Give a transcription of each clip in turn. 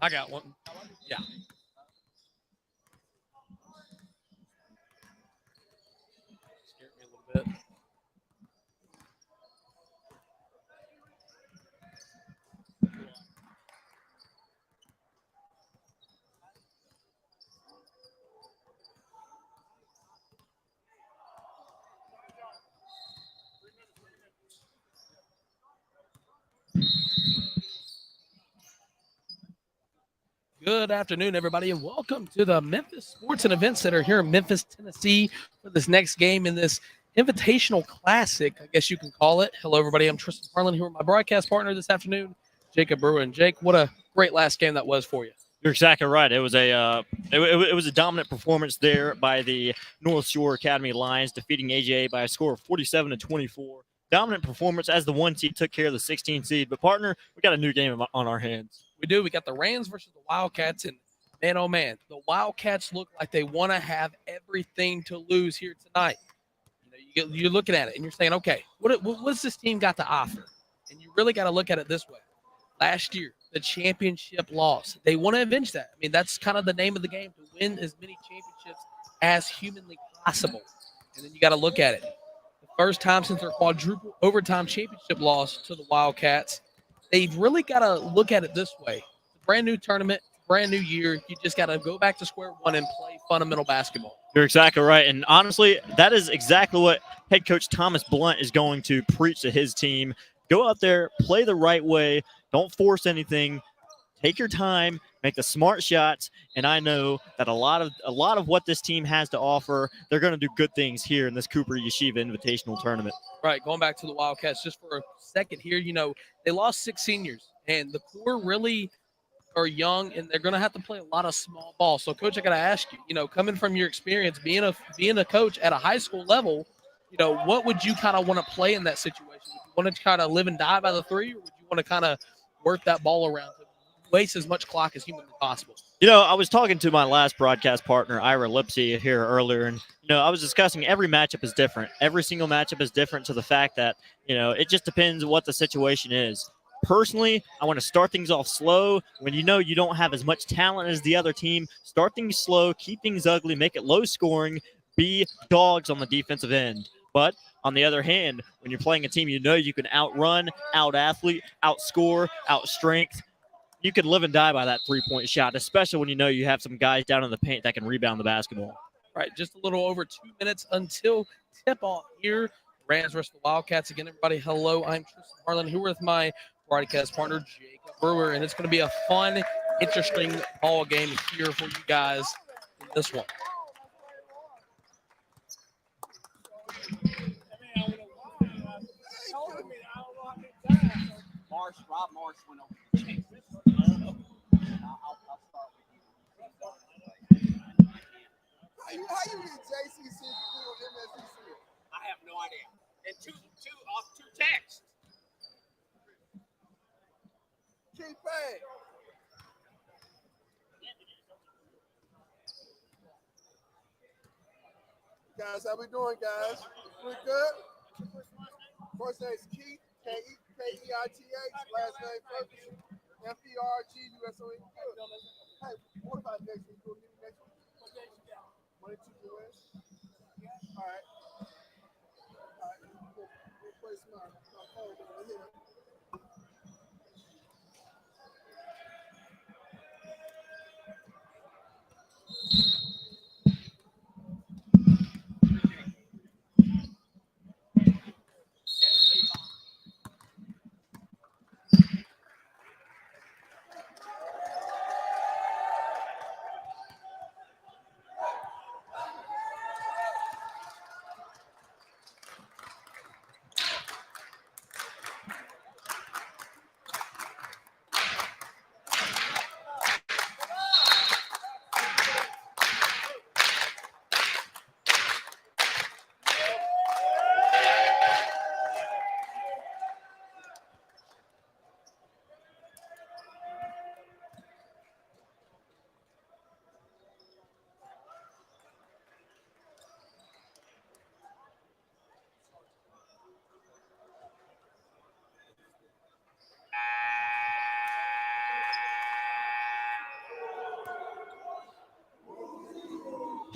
I got one. Yeah. Scared me a little bit. Good afternoon, everybody, and welcome to the Memphis Sports and Event Center here in Memphis, Tennessee, for this next game in this Invitational Classic, I guess you can call it. Hello, everybody. I'm Tristan Harlan here with my broadcast partner this afternoon, Jacob Bruin. Jake, what a great last game that was for you. You're exactly right. It was it was a dominant performance there by the North Shore Academy Lions, defeating AJA by a score of 47-24. Dominant performance as the 1 seed took care of the 16 seed. But partner, we got a new game on our hands. We do. We got the Rams versus the Wildcats, and man, oh man, the Wildcats look like they want to have everything to lose here tonight. You're looking at it and you're saying, okay, what's this team got to offer? And you really got to look at it this way. Last year, the championship loss. They want to avenge that. I mean, that's kind of the name of the game, to win as many championships as humanly possible. And then you got to look at it. The first time since their quadruple overtime championship loss to the Wildcats, they've really got to look at it this way. It's a brand new tournament, brand new year. You just got to go back to square one and play fundamental basketball. You're exactly right. And honestly, that is exactly what head coach Thomas Blunt is going to preach to his team. Go out there, play the right way. Don't force anything. Take your time, make the smart shots, and I know that a lot of what this team has to offer, they're going to do good things here in this Cooper Yeshiva Invitational Tournament. Right, going back to the Wildcats just for a second here, they lost 6 seniors, and the core really are young, and they're going to have to play a lot of small ball. So, Coach, I got to ask you, coming from your experience, being a coach at a high school level, what would you kind of want to play in that situation? Would you want to kind of live and die by the three, or would you want to kind of work that ball around? waste as much clock as humanly possible. I was talking to my last broadcast partner, Ira Lipsy, here earlier, and I was discussing every matchup is different. Every single matchup is different to the fact that it just depends what the situation is. Personally, I want to start things off slow. When you don't have as much talent as the other team, start things slow, keep things ugly, make it low scoring, be dogs on the defensive end. But on the other hand, when you're playing a team you can outrun, out-athlete, outscore, out-strength, you can live and die by that three-point shot, especially when you have some guys down in the paint that can rebound the basketball. Right, just a little over 2 minutes until tip-off here. Rams versus the Wildcats. Again, everybody, hello. I'm Tristan Harlan here with my broadcast partner, Jacob Brewer, and it's going to be a fun, interesting ball game here for you guys in this one. Rob Marsh went over to Chase. I'll start with you. How you get JCC or MSCC? I have no idea. And two texts. Keep paying. Guys, how we doing, guys? Pretty good? First name's Keith, Keithh, last name Ferguson, FERGUSON. Hey, what about next week? We'll meet next week. Monday, Tuesday, Wednesday? All right. We'll play some phone over here.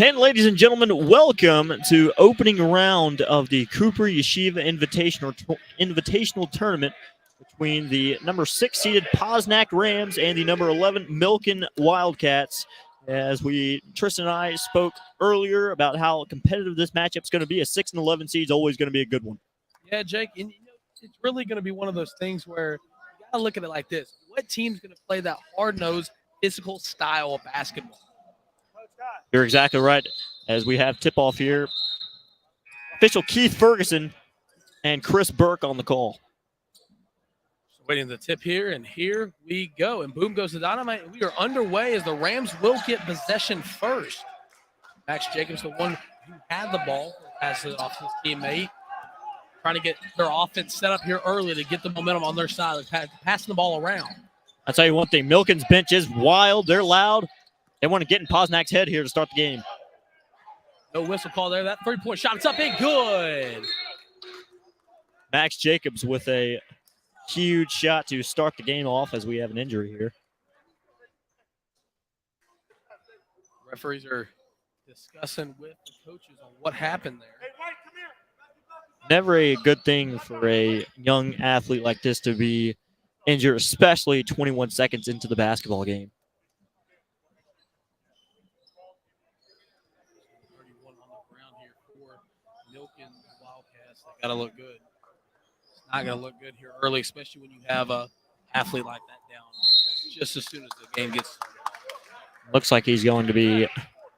And ladies and gentlemen, welcome to opening round of the Cooper Yeshiva Invitational Tournament between the number 6 seeded Posnack Rams and the number 11 Milken Wildcats. As Tristan and I spoke earlier about how competitive this matchup is going to be, a 6 and 11 seed is always going to be a good one. Yeah, Jake, and it's really going to be one of those things where you got to look at it like this. What team's going to play that hard-nosed, physical style of basketball? You're exactly right. As we have tip-off here, official Keith Ferguson and Chris Burke on the call. So waiting the tip here, and here we go. And boom goes the dynamite. We are underway as the Rams will get possession first. Max Jacobs, the one who had the ball, passes it off to his teammate. Trying to get their offense set up here early to get the momentum on their side, passing the ball around. I'll tell you one thing, Milken's bench is wild. They're loud. They want to get in Posnack's head here to start the game. No whistle call there. That three-point shot, it's up and good. Max Jacobs with a huge shot to start the game off as we have an injury here. Referees are discussing with the coaches on what happened there. Never a good thing for a young athlete like this to be injured, especially 21 seconds into the basketball game. 31 on the ground here for Milken Wildcats. They got to look good. It's not going to look good here early, especially when you have a athlete like that down just as soon as the game gets started. Looks like he's going to be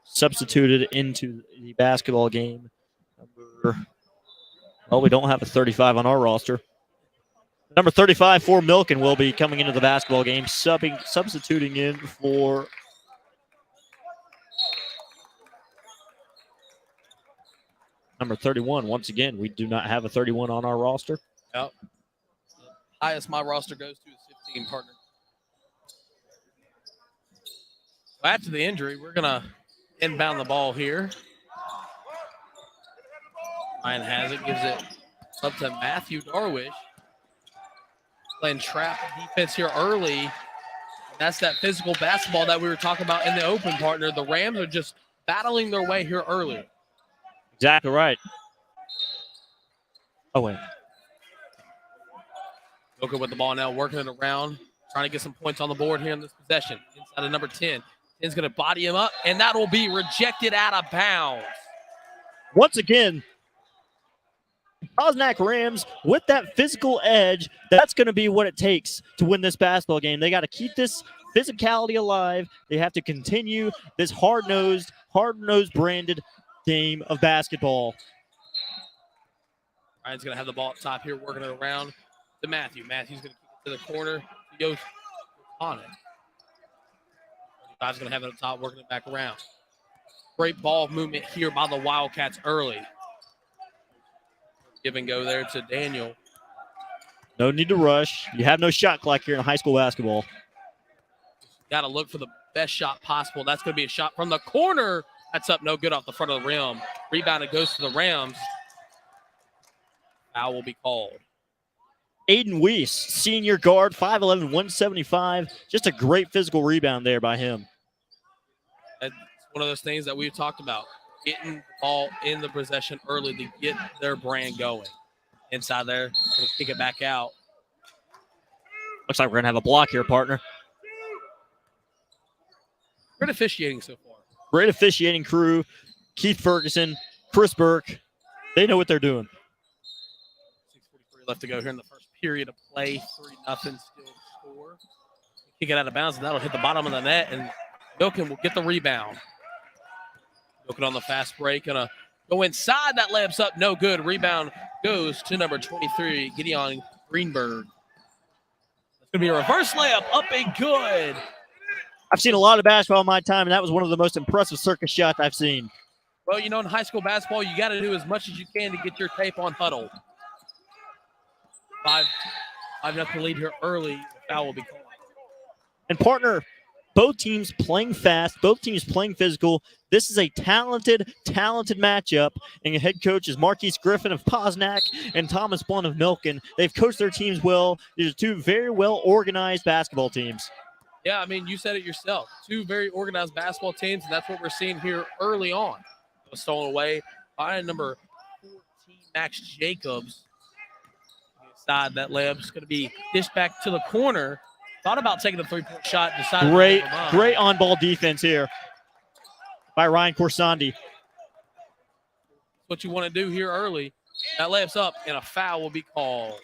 substituted into the basketball game. Well, we don't have a 35 on our roster. Number 35 for Milken will be coming into the basketball game, substituting in for number 31. Once again, we do not have a 31 on our roster. Yep. The highest my roster goes to is 15, partner. After the injury, we're going to inbound the ball here. Ryan has it, gives it up to Matthew Darwish. Playing trap defense here early. That's that physical basketball that we were talking about in the open, partner. The Rams are just battling their way here early. Exactly right. Oh, wait. Joker with the ball now, working it around, trying to get some points on the board here in this possession. Inside of number 10. 10's going to body him up, and that will be rejected out of bounds. Once again, Posnack Rams with that physical edge, that's going to be what it takes to win this basketball game. They got to keep this physicality alive. They have to continue this hard-nosed branded game of basketball. Ryan's going to have the ball up top here, working it around to Matthew. Matthew's going to kick it to the corner. He goes on it. 35's going to have it up top, working it back around. Great ball movement here by the Wildcats early. Give and go there to Daniel. No need to rush. You have no shot clock here in high school basketball. Got to look for the best shot possible. That's going to be a shot from the corner. That's up, no good off the front of the rim. Rebound, it goes to the Rams. Foul will be called. Aiden Weiss, senior guard, 5'11", 175. Just a great physical rebound there by him. It's one of those things that we've talked about. Getting the ball in the possession early to get their brand going. Inside there, going to kick it back out. Looks like we're going to have a block here, partner. Great officiating so far. Great officiating crew. Keith Ferguson, Chris Burke. They know what they're doing. 6:43 left to go here in the first period of play. 3-0 still to score. Kick it out of bounds, and that'll hit the bottom of the net, and Milken will get the rebound. Looking on the fast break, gonna go inside. That layup's up, no good. Rebound goes to number 23, Gideon Greenberg. It's gonna be a reverse layup, up and good. I've seen a lot of basketball in my time, and that was one of the most impressive circus shots I've seen. Well, you know, in high school basketball, you got to do as much as you can to get your tape on huddle. 5-0 lead here early. Foul will be called. And partner, both teams playing fast, both teams playing physical. This is a talented matchup. And your head coach is Marquise Griffin of Posnack and Thomas Blunt of Milken. They've coached their teams well. These are two very well-organized basketball teams. Yeah, I mean, you said it yourself. Two very organized basketball teams, and that's what we're seeing here early on. It was stolen away by number 14, Max Jacobs. Inside, that layup's going to be dished back to the corner. Thought about taking a three-point shot. Decided Great on-ball defense here by Ryan Corsandi. That's what you want to do here early. That layup's up, and a foul will be called.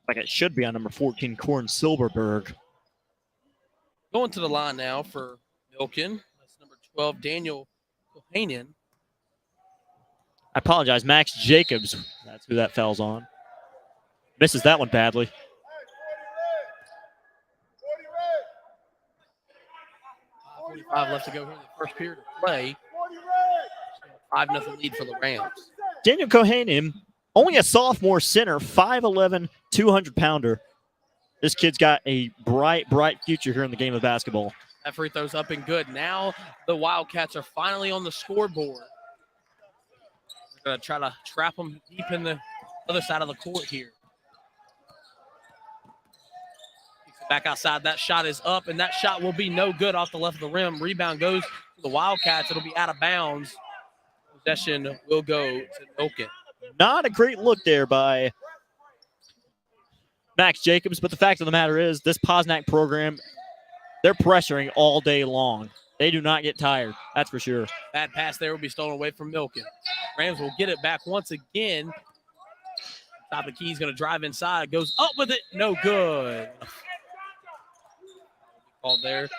Like it should be on number 14, Corn Silberberg. Going to the line now for Milken. That's number 12, Daniel Kohanen. I apologize, Max Jacobs. That's who that foul's on. Misses that one badly. 45 left to go here in the first period of play. 5-0 lead for the Rams. Daniel Kohanen, only a sophomore center, 5'11", 200-pounder. This kid's got a bright future here in the game of basketball. That free throw's up and good. Now the Wildcats are finally on the scoreboard. They're going to try to trap them deep in the other side of the court here. Back outside. That shot is up, and that shot will be no good off the left of the rim. Rebound goes to the Wildcats. It'll be out of bounds. Possession will go to Milken. Not a great look there by Max Jacobs, but the fact of the matter is this Posnack program, they're pressuring all day long. They do not get tired, that's for sure. Bad pass there will be stolen away from Milken. Rams will get it back once again. Top of the key is going to drive inside. Goes up with it. No good. Called there.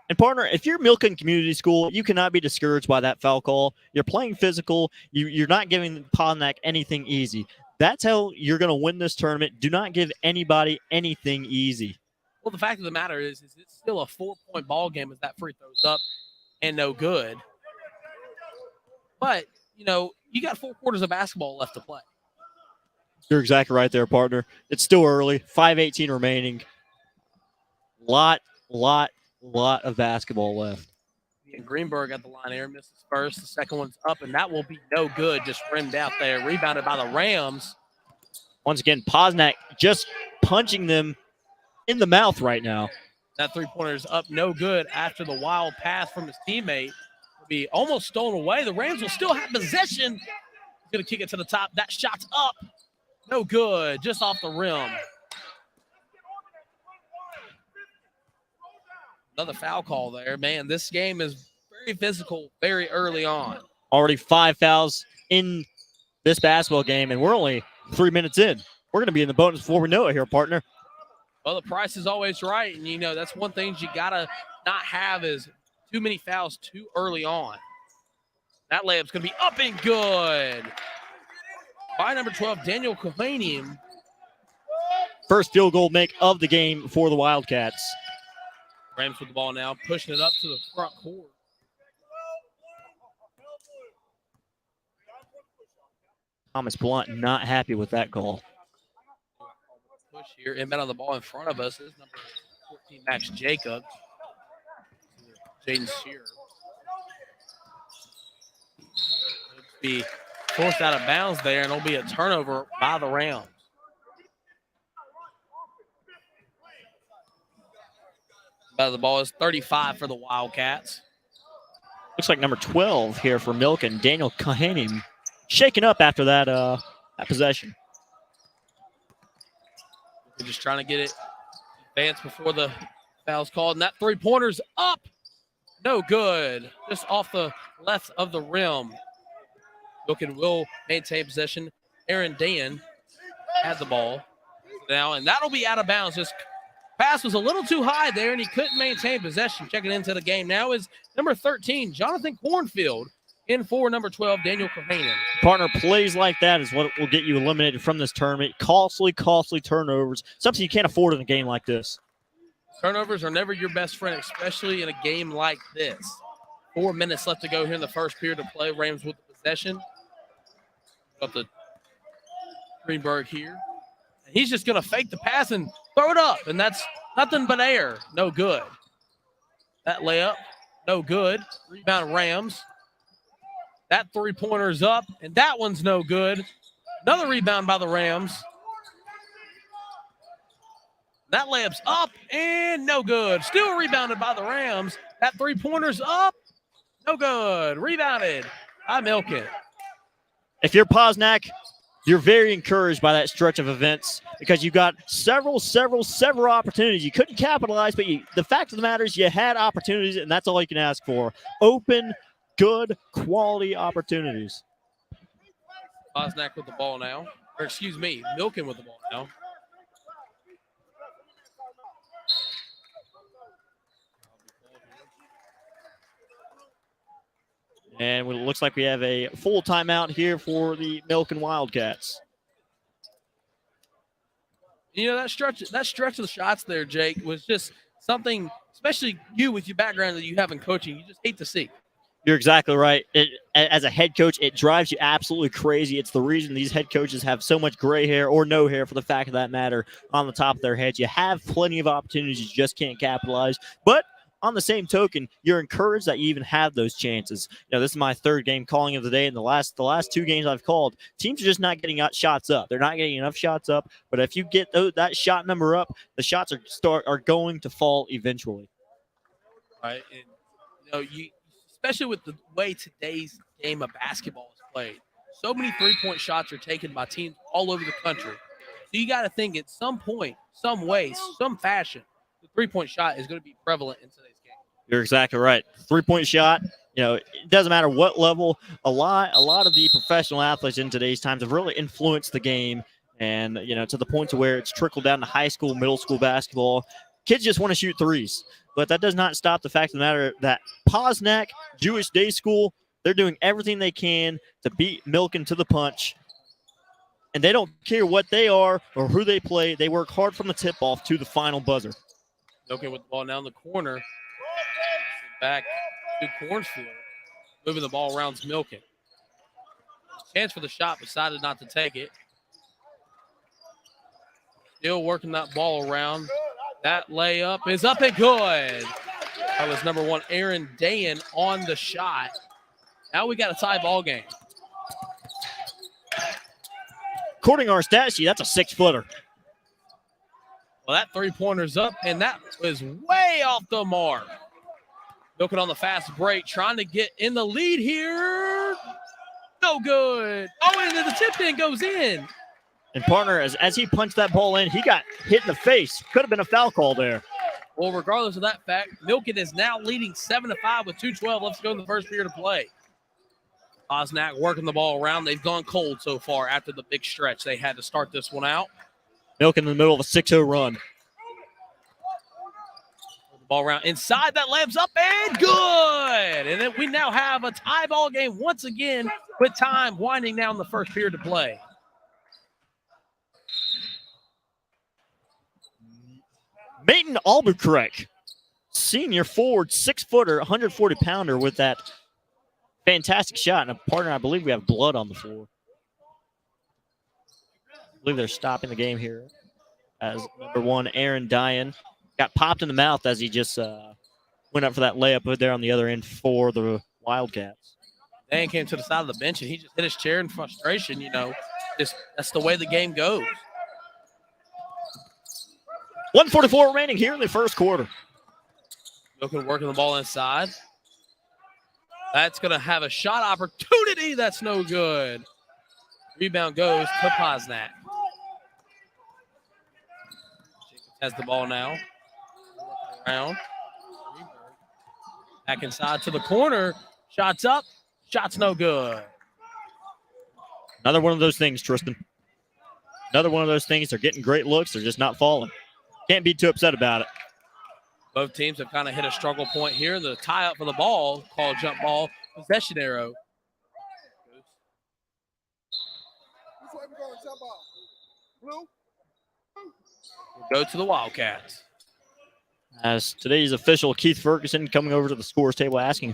And partner, if you're Milken Community School, you cannot be discouraged by that foul call. You're playing physical. You're not giving Posnack anything easy. That's how you're going to win this tournament. Do not give anybody anything easy. Well, the fact of the matter is it's still a 4-point ball game as that free throw's up and no good. But, you know, you got 4 quarters of basketball left to play. You're exactly right there, partner. It's still early. 5:18 remaining. Lot of basketball left. And Greenberg at the line here misses first. The second one's up, and that will be no good. Just rimmed out there. Rebounded by the Rams. Once again, Posnack just punching them in the mouth right now. That three-pointer is up no good after the wild pass from his teammate. Will be almost stolen away. The Rams will still have possession. He's going to kick it to the top. That shot's up. No good. Just off the rim. Another foul call there. Man, this game is very physical very early on. Already 5 fouls in this basketball game, and we're only 3 minutes in. We're going to be in the bonus before we know it here, partner. Well, the price is always right, and, you know, that's one thing you got to not have is too many fouls too early on. That layup's going to be up and good. By number 12, Daniel Kohanian. First field goal make of the game for the Wildcats. Rams with the ball now, pushing it up to the front court. Thomas Blunt not happy with that call. Push here, inbound on the ball in front of us is number 14, Max Jacobs. Jaden Shearer. It'll be forced out of bounds there, and it'll be a turnover by the Rams. The ball is 35 for the Wildcats. Looks like number 12 here for Milken, Daniel Kahane, shaken up after that possession. They're just trying to get it advanced before the foul's called. And that three-pointer's up. No good. Just off the left of the rim. Milken will maintain possession. Aaron Dan had the ball now, and that'll be out of bounds. Just pass was a little too high there, and he couldn't maintain possession. Checking into the game now is number 13, Jonathan Cornfield, in for number 12, Daniel Kohanen. Partner, plays like that is what will get you eliminated from this tournament. Costly turnovers. Something you can't afford in a game like this. Turnovers are never your best friend, especially in a game like this. 4 minutes left to go here in the first period of play. Rams with the possession. Got the Greenberg here. And he's just going to fake the pass and throw it up, and that's nothing but air. No good. That layup, no good. Rebound Rams. That three-pointer's up, and that one's no good. Another rebound by the Rams. That layup's up and no good. Still rebounded by the Rams. That three-pointer's up, no good. Rebounded by Milken. If you're Posnack, you're very encouraged by that stretch of events because you got several opportunities. You couldn't capitalize, but the fact of the matter is you had opportunities, and that's all you can ask for. Open, good, quality opportunities. Posnack with the ball now. Or excuse me, Milken with the ball now. And it looks like we have a full timeout here for the Milken Wildcats. You know, that stretch of the shots there, Jake, was just something, especially you with your background that you have in coaching, you just hate to see. You're exactly right. As a head coach, it drives you absolutely crazy. It's the reason these head coaches have so much gray hair or no hair, for the fact of that matter, on the top of their heads. You have plenty of opportunities. You just can't capitalize. But on the same token, you're encouraged that you even have those chances. You know, this is my third game calling of the day, and the last 2 games I've called, teams are just not getting shots up. They're not getting enough shots up. But if you get that shot number up, the shots are going to fall eventually. Right, and you know, especially with the way today's game of basketball is played, so many three-point shots are taken by teams all over the country. So you got to think at some point, some way, some fashion, the three-point shot is going to be prevalent in today's game. You're exactly right. Three-point shot, you know, it doesn't matter what level. A lot of the professional athletes in today's times have really influenced the game, and, you know, to the point to where it's trickled down to high school, middle school basketball. Kids just want to shoot threes. But that does not stop the fact of the matter that Posnack Jewish Day School, they're doing everything they can to beat Milken to the punch. And they don't care what they are or who they play. They work hard from the tip-off to the final buzzer. Okay, with the ball now in the corner. Back to Cornfield. Moving the ball around Milken. Chance for the shot, decided not to take it. Still working that ball around. That layup is up and good. That was number 1, Aaron Dayan on the shot. Now we got a tie ball game. According to our stat sheet, that's a 6-footer. Well, that three-pointer's up, and that was way off the mark. Looking on the fast break, trying to get in the lead here. No good. Oh, and the tip-in goes in. And partner, as he punched that ball in, he got hit in the face. Could have been a foul call there. Well, regardless of that fact, Milken is now leading 7-5 with 2:12 left to go in the first period of play. Posnack working the ball around. They've gone cold so far after the big stretch they had to start this one out. Milken in the middle of a 6-0 run. The ball around inside. That layup's up and good. And then we now have a tie ball game once again with time winding down the first period of play. Mayton Albuquerque, senior forward, 6-footer, 140-pounder with that fantastic shot. And a partner, I believe we have blood on the floor. I believe they're stopping the game here as number 1, Aaron Dayan, got popped in the mouth as he just went up for that layup there on the other end for the Wildcats. Dan came to the side of the bench and he just hit his chair in frustration. That's the way the game goes. 1:44 remaining here in the first quarter. Milken working the ball inside. That's going to have a shot opportunity. That's no good. Rebound goes to Posnack. Jacobs has the ball now. Around. Back inside to the corner. Shots up. Shots no good. Another one of those things, Tristan. Another one of those things. They're getting great looks. They're just not falling. Can't be too upset about it. Both teams have kind of hit a struggle point here. The tie up for the ball, called jump ball, possession arrow. We'll go to the Wildcats. As today's official, Keith Ferguson, coming over to the scores table asking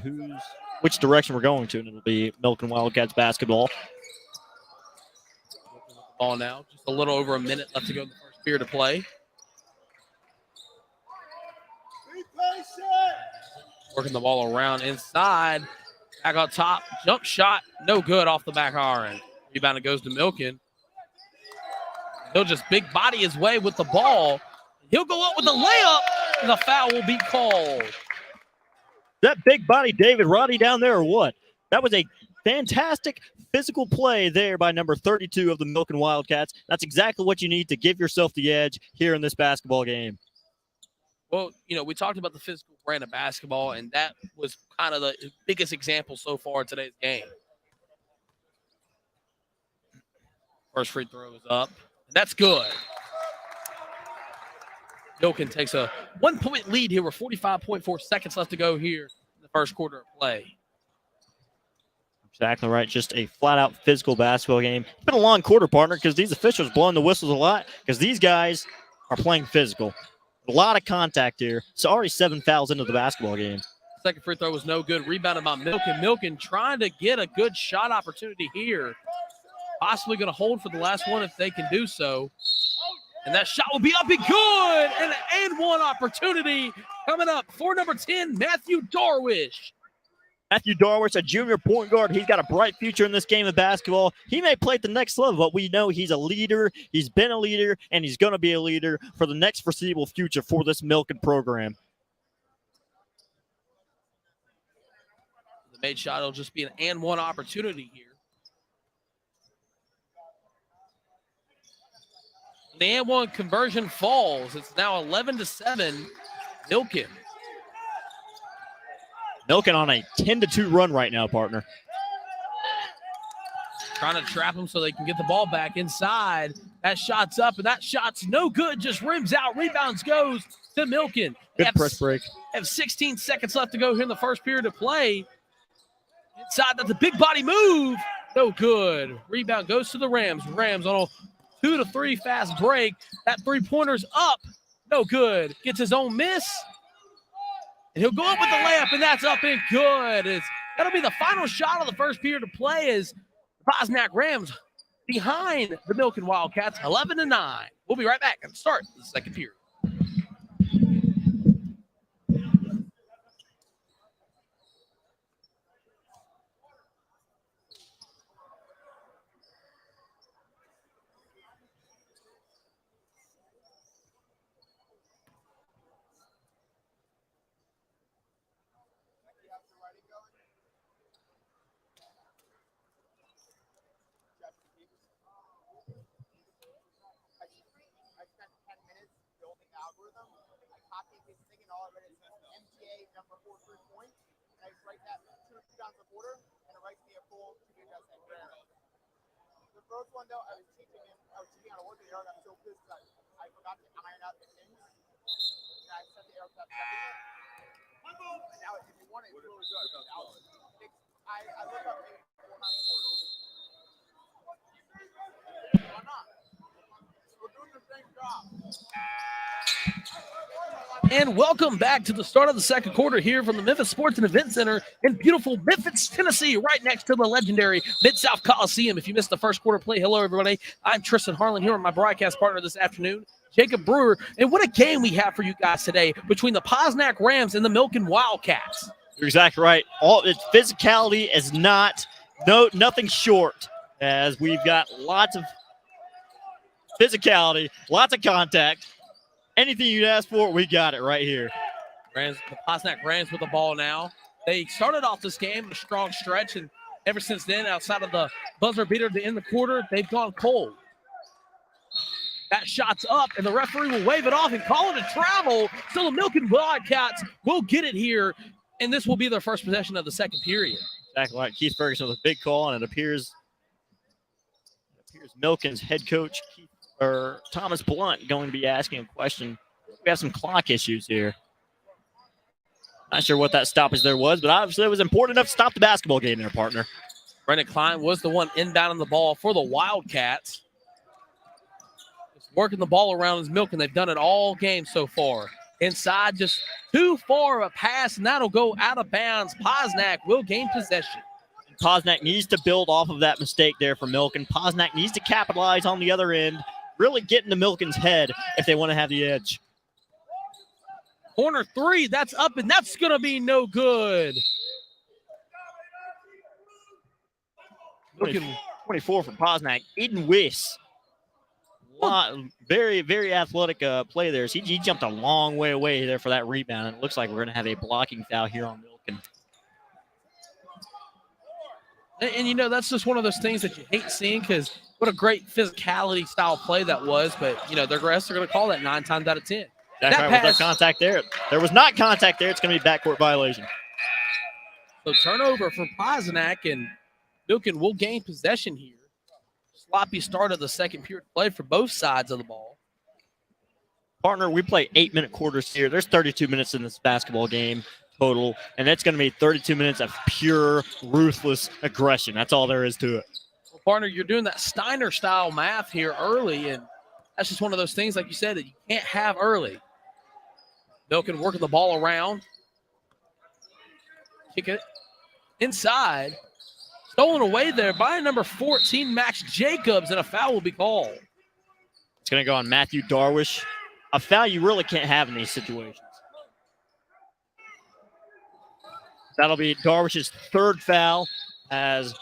which direction we're going to, and it'll be Milken Wildcats basketball. Ball now, just a little over a minute left to go in the first period of play. Working the ball around inside. Back on top. Jump shot. No good off the back iron. Rebound it goes to Milken. He'll just big body his way with the ball. He'll go up with the layup. And the foul will be called. That big body David Roddy down there or what? That was a fantastic physical play there by number 32 of the Milken Wildcats. That's exactly what you need to give yourself the edge here in this basketball game. Well, we talked about the physical brand of basketball, and that was kind of the biggest example so far in today's game. First free throw is up. That's good. Milken takes a 1-point lead here with 45.4 seconds left to go here in the first quarter of play. Exactly right. Just a flat-out physical basketball game. It's been a long quarter, partner, because these officials blowing the whistles a lot because these guys are playing physical. A lot of contact here. It's already 7 fouls into the basketball game. Second free throw was no good. Rebounded by Milken. Milken trying to get a good shot opportunity here. Possibly going to hold for the last one if they can do so. And that shot will be up and good. And one opportunity coming up for number 10, Matthew Darwish. Matthew Darwish, a junior point guard. He's got a bright future in this game of basketball. He may play at the next level, but we know he's a leader. He's been a leader, and he's going to be a leader for the next foreseeable future for this Milken program. The made shot will just be an and one opportunity here. The and one conversion falls. It's now 11-7, Milken. Milken on a 10-2 run right now, partner. Trying to trap him so they can get the ball back inside. That shot's up, and that shot's no good. Just rims out. Rebounds goes to Milken. Good press break. Have 16 seconds left to go here in the first period of play. Inside, that's a big body move. No good. Rebound goes to the Rams. Rams on a 2-3 fast break. That three-pointer's up. No good. Gets his own miss. And he'll go up with the layup, and that's up and good. That'll be the final shot of the first period of play as Posnack Rams behind the Milken Wildcats, 11-9. We'll be right back and start the second period. The first one though, I was teaching on a work the air, I got so pissed that I forgot to iron out the pins. And I set the aircraft stuck in it. And now if you want it, it's really good. I look up maybe 4 months order. Why not? We're doing the same job. And welcome back to the start of the second quarter here from the Memphis Sports and Event Center in beautiful Memphis, Tennessee, right next to the legendary Mid-South Coliseum. If you missed the first quarter play, hello, everybody. I'm Tristan Harlan here with my broadcast partner this afternoon, Jacob Brewer. And what a game we have for you guys today between the Posnack Rams and the Milken Wildcats. You're exactly right. All its physicality is nothing short, as we've got lots of physicality, lots of contact. Anything you'd ask for, we got it right here. The Posnack Rams with the ball now. They started off this game in a strong stretch, and ever since then, outside of the buzzer beater to end the quarter, they've gone cold. That shot's up, and the referee will wave it off and call it a travel. So the Milken Wildcats will get it here, and this will be their first possession of the second period. Exactly right. Keith Ferguson with a big call, and it appears Milken's head coach, Thomas Blunt, going to be asking a question. We have some clock issues here. Not sure what that stoppage there was, but obviously it was important enough to stop the basketball game there, partner. Brendan Klein was the one inbounding the ball for the Wildcats. Just working the ball around his Milken. They've done it all game so far. Inside, just too far of a pass, and that'll go out of bounds. Posnack will gain possession. Posnack needs to build off of that mistake there for Milken. Posnack needs to capitalize on the other end, really get into Milken's head if they want to have the edge. Corner three, that's up, and that's going to be no good. 24 for Posnack. Eden Weiss. Very, very athletic play there. So he jumped a long way away there for that rebound, and it looks like we're going to have a blocking foul here on Milken. And, you know, that's just one of those things that you hate seeing, because what a great physicality style play that was. But, you know, the refs are going to call that 9 times out of 10. That's right, with no contact there. There was not contact there. It's going to be backcourt violation. So turnover for Posnack, and Milken will gain possession here. Sloppy start of the second period play for both sides of the ball. Partner, we play 8-minute quarters here. There's 32 minutes in this basketball game total, and it's going to be 32 minutes of pure, ruthless aggression. That's all there is to it. Well, partner, you're doing that Steiner-style math here early, and that's just one of those things, like you said, that you can't have early. Milken working the ball around. Kick it inside. Stolen away there by number 14, Max Jacobs, and a foul will be called. It's going to go on Matthew Darwish. A foul you really can't have in these situations. That'll be Darwish's third foul, as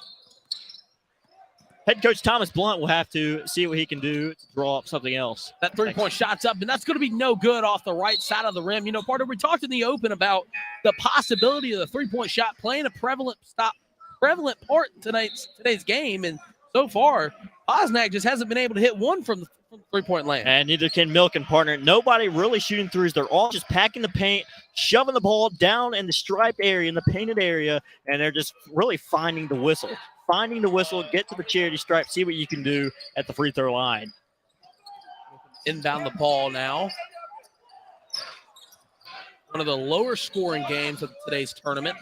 head coach Thomas Blunt will have to see what he can do to draw up something else. That three-point shot's up, and that's going to be no good off the right side of the rim. You know, partner, we talked in the open about the possibility of the three-point shot playing a prevalent part in today's game, and so far, Posnack just hasn't been able to hit one from the three-point land. And neither can Milken, partner. Nobody really shooting threes. They're all just packing the paint, shoving the ball down in the striped area, in the painted area, and they're just really finding the whistle. Finding the whistle, get to the charity stripe, see what you can do at the free throw line. Inbound the ball now. One of the lower scoring games of today's tournament.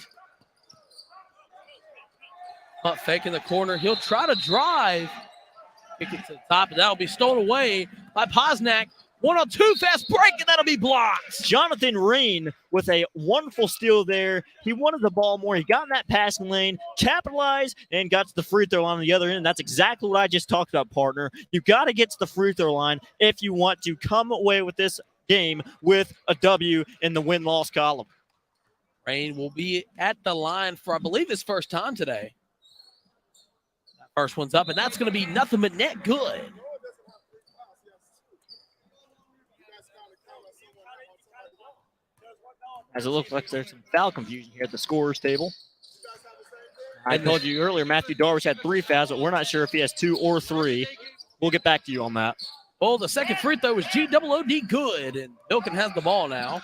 Hunt fake in the corner. He'll try to drive. Kick it to the top, and that'll be stolen away by Posnack. 1-on-2 fast break, and that'll be blocked. Jonathan Rain with a wonderful steal there. He wanted the ball more. He got in that passing lane, capitalized, and got to the free throw line on the other end. That's exactly what I just talked about, partner. You got to get to the free throw line if you want to come away with this game with a W in the win-loss column. Rain will be at the line for, I believe, his first time today. That first one's up, and that's going to be nothing but net good. As it looks like there's some foul confusion here at the scorer's table. I told you earlier, Matthew Darvish had 3 fouls, but we're not sure if he has 2 or 3. We'll get back to you on that. Well, the second free throw was G-O-O-D good, and Milken has the ball now.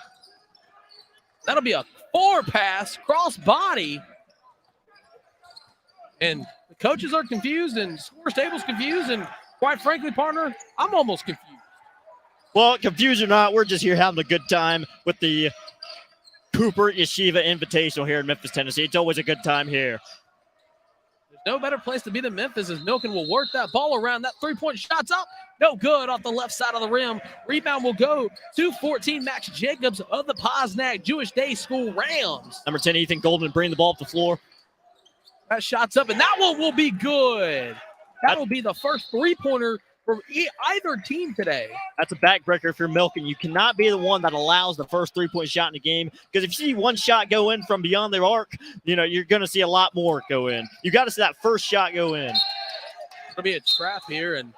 That'll be a 4-pass, cross body. And the coaches are confused, and scorer's table's confused, and quite frankly, partner, I'm almost confused. Well, confused or not, we're just here having a good time with the Cooper Yeshiva Invitational here in Memphis, Tennessee. It's always a good time here. There's no better place to be than Memphis as Milken will work that ball around. That three-point shot's up. No good off the left side of the rim. Rebound will go to 14, Max Jacobs of the Posnack Jewish Day School Rams. Number 10, Ethan Golden, bring the ball up the floor. That shot's up, and that one will be good. That will be the first three-pointer from either team today. That's a backbreaker if you're Milken. You cannot be the one that allows the first three-point shot in the game, because if you see one shot go in from beyond the arc, you're going to see a lot more go in. You got to see that first shot go in. It's going to be a trap here, and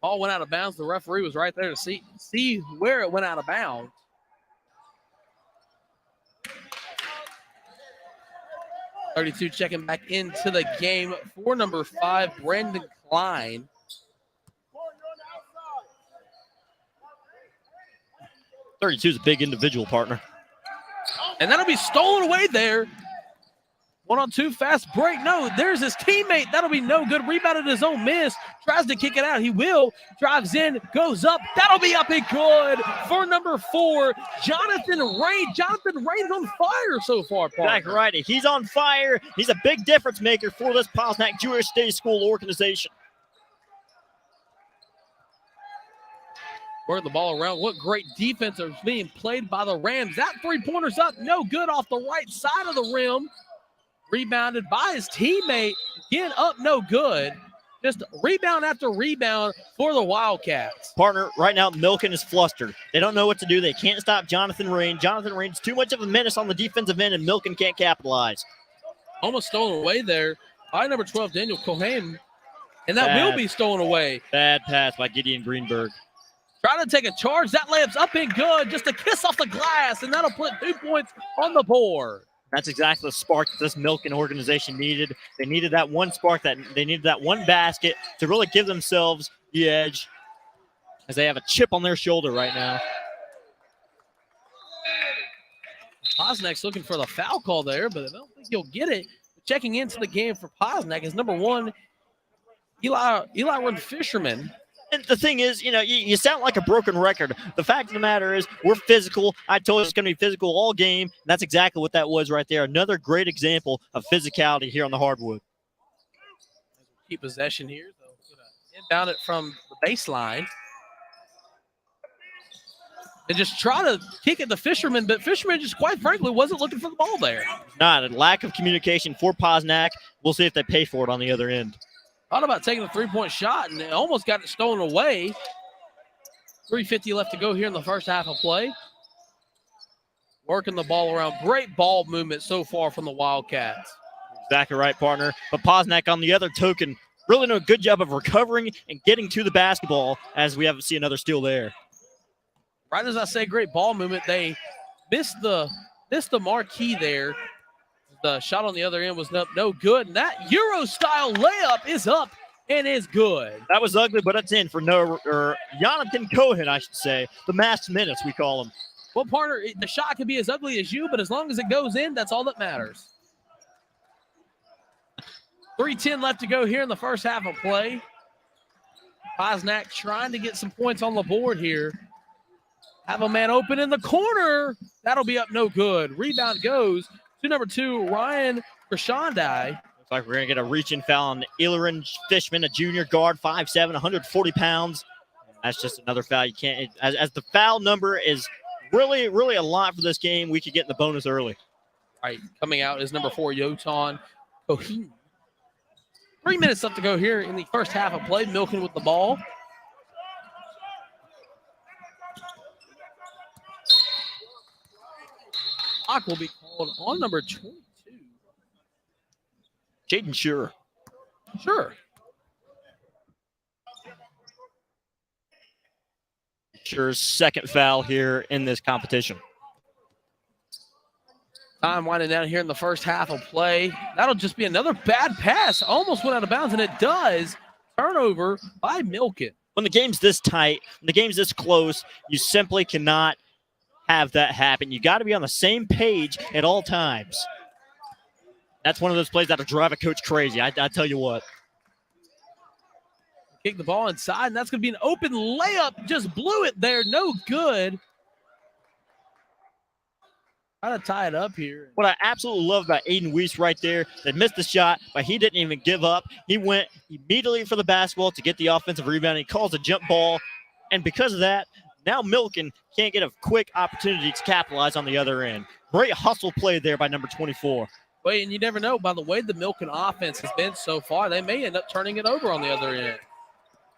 ball went out of bounds. The referee was right there to see where it went out of bounds. .32 checking back into the game for number 5, Brandon Klein. .32 is a big individual, partner. And that'll be stolen away there. 1-on-2 fast break. No, there's his teammate. That'll be no good. Rebounded his own miss. Tries to kick it out. He will. Drives in. Goes up. That'll be up and good for number 4, Jonathan Rain. Jonathan Rain's on fire so far, partner. Exactly right. He's on fire. He's a big difference maker for this Posnack Jewish Day School organization. Work the ball around. What great defense is being played by the Rams. That three-pointer's up. No good off the right side of the rim. Rebounded by his teammate. Again, up no good. Just rebound after rebound for the Wildcats. Partner, right now, Milken is flustered. They don't know what to do. They can't stop Jonathan Rain. Jonathan Rain's too much of a menace on the defensive end, and Milken can't capitalize. Almost stolen away there by number 12, Daniel Cohen. And that will be stolen away. Bad pass by Gideon Greenberg. Trying to take a charge. That layup's up and good. Just a kiss off the glass, and that'll put 2 points on the board. That's exactly the spark that this Milken organization needed. They needed that one spark, they needed that one basket to really give themselves the edge, as they have a chip on their shoulder right now. Posnack's looking for the foul call there, but I don't think he'll get it. Checking into the game for Posnack is number 1, Eli Fisherman. And the thing is, you sound like a broken record. The fact of the matter is, we're physical. I told you it's going to be physical all game. That's exactly what that was right there. Another great example of physicality here on the hardwood. Keep possession here. So inbound it from the baseline. And just try to kick it to Fisherman, but Fisherman just quite frankly wasn't looking for the ball there. Not a lack of communication for Posnack. We'll see if they pay for it on the other end. Thought about taking a three-point shot, and they almost got it stolen away. 3:50 left to go here in the first half of play. Working the ball around. Great ball movement so far from the Wildcats. Exactly right, partner. But Posnack, on the other token, really doing a good job of recovering and getting to the basketball, as we haven't seen another steal there. Right as I say, great ball movement. They missed the marquee there. The shot on the other end was no good, and that Euro-style layup is up and is good. That was ugly, but it's in for Jonathan Cohen, I should say. The masked menace, we call him. Well, partner, the shot can be as ugly as you, but as long as it goes in, that's all that matters. 3:10 left to go here in the first half of play. Posnack trying to get some points on the board here. Have a man open in the corner. That'll be up no good. Rebound goes to number 2, Ryan Krashandai. Looks like we're going to get a reach-in foul on Ilaren Fishman, a junior guard, 5'7", 140 pounds. That's just another foul. You can't, as the foul number is really, really a lot for this game, we could get in the bonus early. All right, coming out is number 4, Yotan Koheen. 3 minutes left to go here in the first half of play. Milken with the ball. Block will be called on number 22. Jaden Sure. Sure. Sure's second foul here in this competition. Time winding down here in the first half of play. That'll just be another bad pass. Almost went out of bounds, and it does. Turnover by Milken. When the game's this tight, when the game's this close, you simply cannot have that happen. You got to be on the same page at all times. That's one of those plays that'll drive a coach crazy. I tell you what. Kick the ball inside, and that's going to be an open layup. Just blew it there. No good. Trying to tie it up here. What I absolutely love about Aiden Weiss right there, they missed the shot, but he didn't even give up. He went immediately for the basketball to get the offensive rebound. He calls a jump ball, and because of that, now Milken can't get a quick opportunity to capitalize on the other end. Great hustle play there by number 24. Wait, and you never know. By the way the Milken offense has been so far, they may end up turning it over on the other end.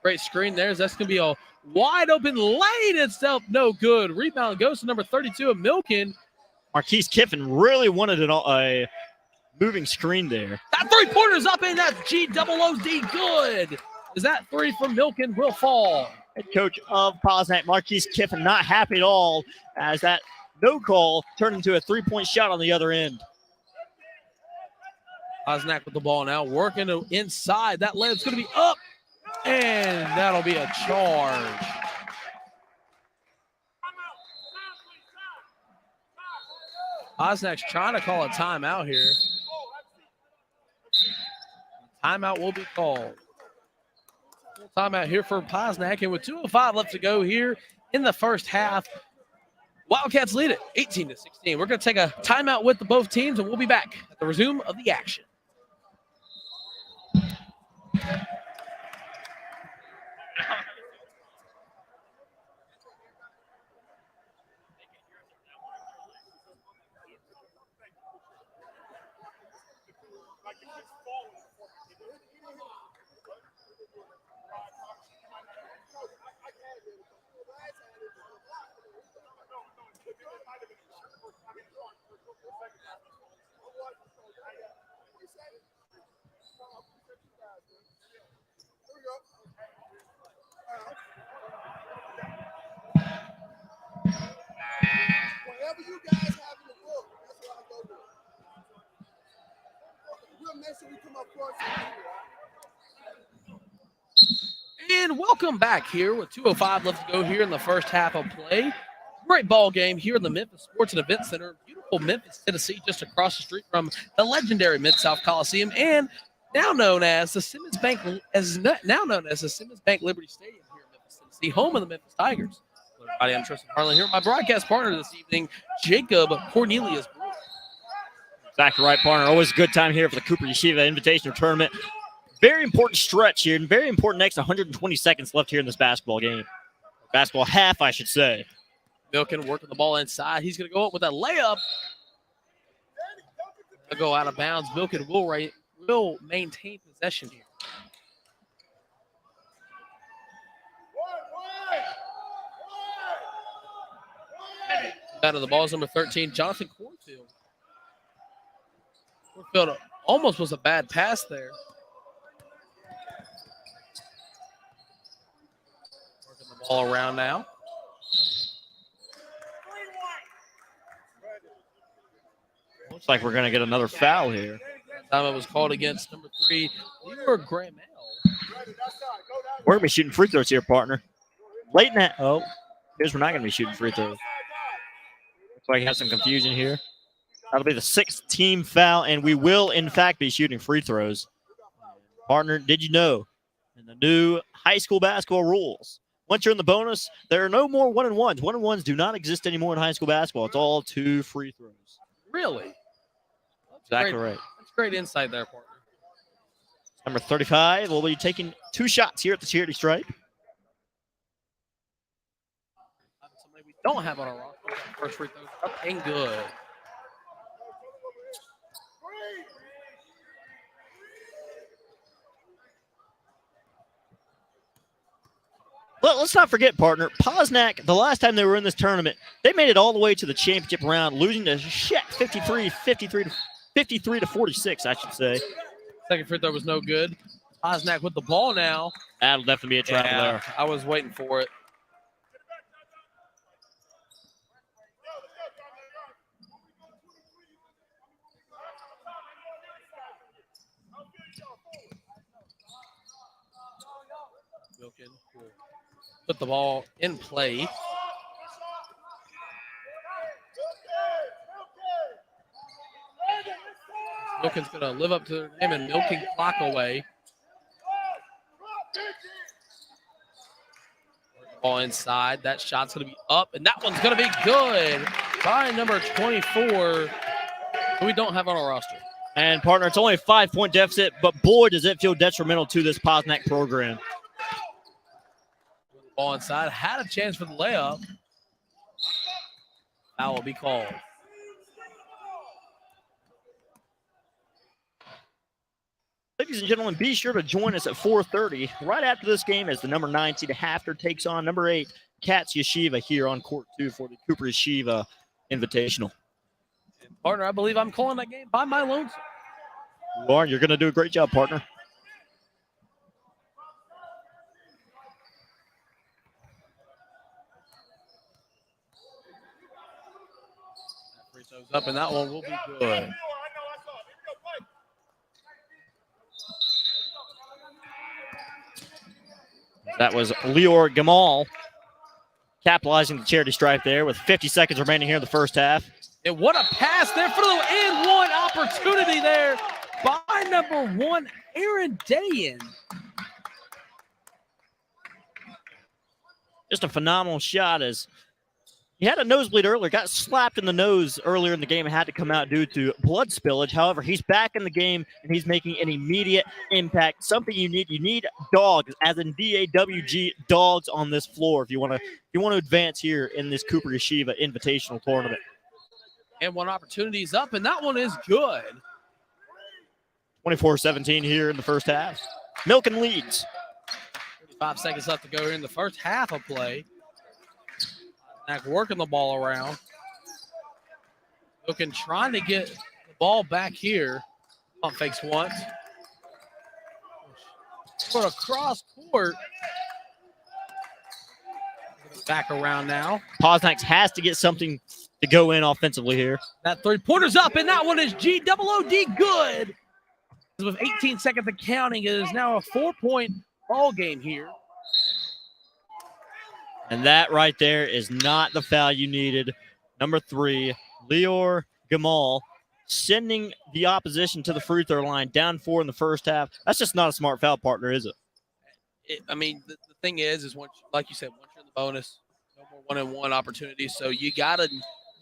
Great screen there. That's going to be a wide open lane itself. No good. Rebound goes to number 32 of Milken. Marquise Kiffin really wanted a moving screen there. That three-pointer's up, and that's G-double-O-D good. Is that three from Milken will fall. Head coach of Posnack, Marquise Kiffin, not happy at all as that no call turned into a three-point shot on the other end. Posnack with the ball now, working inside. That layup's going to be up, and that'll be a charge. Posnack's trying to call a timeout here. Timeout will be called. Timeout here for Posnack, and with 2:05 left to go here in the first half, Wildcats lead it 18-16. We're going to take a timeout with both teams, and we'll be back at the resume of the action. Whatever you guys have in the book, that's what I go with. We'll make sure we come up close to you. And welcome back here with 2:05 left to go here in the first half of play. Great ball game here in the Memphis Sports and Event Center. Beautiful Memphis, Tennessee, just across the street from the legendary Mid-South Coliseum, and now known as the Simmons Bank, Liberty Stadium here in Memphis, Tennessee, home of the Memphis Tigers. Hello, everybody, I'm Tristan Harlan here. My broadcast partner this evening, Jacob Cornelius. Exactly right, partner. Always a good time here for the Cooper Yeshiva Invitational Tournament. Very important stretch here, and very important next 120 seconds left here in this basketball game. Basketball half, I should say. Milken working the ball inside. He's going to go up with a layup. He'll go out of bounds. Milken will maintain possession here. Out of the ball is number 13, Jonathan Cornfield. Cornfield almost was a bad pass there. Working the ball around now. Looks like we're going to get another foul here. Time it was called against number 3, Leroy Gramel. We're going to be shooting free throws here, partner. Late in that. Oh, here's we're not going to be shooting free throws. Looks like you have some confusion here. That'll be the 6th team foul, and we will, in fact, be shooting free throws. Partner, did you know in the new high school basketball rules, once you're in the bonus, there are no more one-and-ones. One-and-ones do not exist anymore in high school basketball. It's all 2 free throws. Really? Exactly right. That's great insight there, partner. Number 35 will be taking 2 shots here at the charity stripe. don't have on our roster. First free throw up and good. Let's not forget, partner, Posnack, the last time they were in this tournament, they made it all the way to the championship round, losing to Czech 53 to 46, I should say. Second free throw was no good. Posnack with the ball now. That'll definitely be a travel there. I was waiting for it. Wilkin will put the ball in play. Wilkin's going to live up to their name and milking clock away. Ball inside. That shot's going to be up, and that one's going to be good by number 24, who we don't have on our roster. And, partner, it's only a 5-point deficit, but boy, does it feel detrimental to this Posnack program. Ball inside. Had a chance for the layup. Foul will be called. Ladies and gentlemen, be sure to join us at 4:30 right after this game as the number 9 seed Hafter takes on number 8 Cats Yeshiva here on court 2 for the Cooper Yeshiva Invitational. And partner, I believe I'm calling that game by my lonesome. You are. You're going to do a great job, partner. Free throws up, and that one will be good. That was Lior Gamal capitalizing the charity stripe there with 50 seconds remaining here in the first half. And what a pass there for the and one opportunity there by number 1, Aaron Dayan. Just a phenomenal shot as he had a nosebleed earlier, got slapped in the nose earlier in the game and had to come out due to blood spillage. However, he's back in the game and he's making an immediate impact. Something you need. You need dogs, as in DAWG, dogs on this floor if you want to advance here in this Cooper Yeshiva Invitational Tournament. And one opportunity is up, and that one is good. 24-17 here in the first half. Milken leads. 35 seconds left to go here in the first half of play. Posnack working the ball around. Milken trying to get the ball back here. Pump fakes once. Put across court. Back around now. Posnack has to get something to go in offensively here. That three-pointer's up, and that one is G-double-O-D good. With 18 seconds of counting, it is now a 4-point ball game here. And that right there is not the foul you needed. Number 3, Lior Gamal, sending the opposition to the free throw line, down 4 in the first half. That's just not a smart foul, partner, is it? The thing is once, like you said, once you're in the bonus, no more one-on-one opportunities. So you got to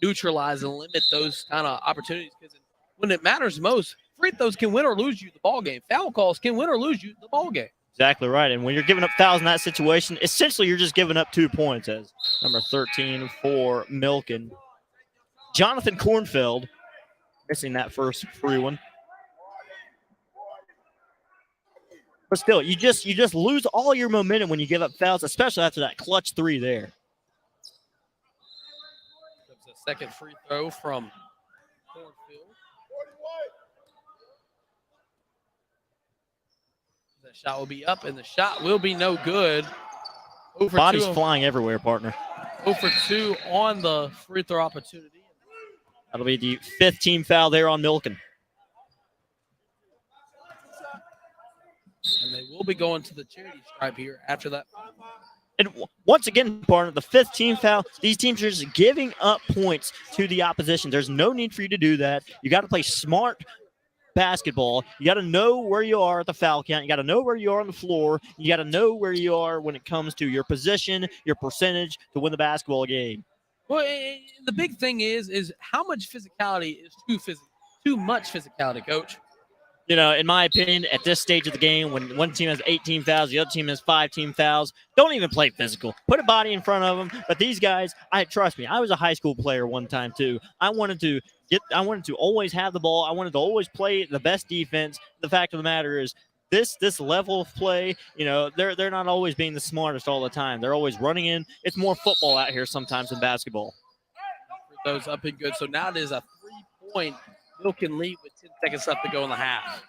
neutralize and limit those kind of opportunities, because when it matters most, free throws can win or lose you the ball game. Foul calls can win or lose you the ball game. Exactly right. And when you're giving up fouls in that situation, essentially you're just giving up 2 points, as number 13 for Milken. Jonathan Kornfeld missing that first free one. But still, you just lose all your momentum when you give up fouls, especially after that clutch 3 there. That's a second free throw from Kornfeld. The shot will be up, and the shot will be no good. Bodies flying everywhere, partner. 0 for 2 on the free throw opportunity. That'll be the 5th team foul there on Milken. And they will be going to the charity stripe here after that. And once again, partner, the 5th team foul, these teams are just giving up points to the opposition. There's no need for you to do that. You got to play smart basketball. You got to know where you are at the foul count. You got to know where you are on the floor. You got to know where you are when it comes to your position, your percentage to win the basketball game. Well, the big thing is how much physicality is too much physicality, Coach? You know, in my opinion, at this stage of the game, when one team has 18 fouls, the other team has 5 team fouls, don't even play physical. Put a body in front of them. But these guys, trust me, I was a high school player one time too. I wanted to always have the ball. I wanted to always play the best defense. The fact of the matter is, this level of play, you know, they're not always being the smartest all the time. They're always running in. It's more football out here sometimes than basketball. For those up and good. So now it is a 3-point Milken lead with 10 seconds left to go in the half.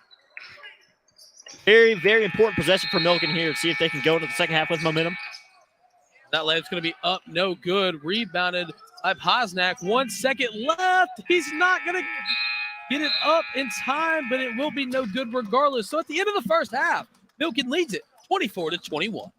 Very, very important possession for Milken here to see if they can go into the second half with momentum. That layup's going to be up, no good. Rebounded by Posnack. 1 second left. He's not going to get it up in time, but it will be no good regardless. So at the end of the first half, Milken leads it 24-21.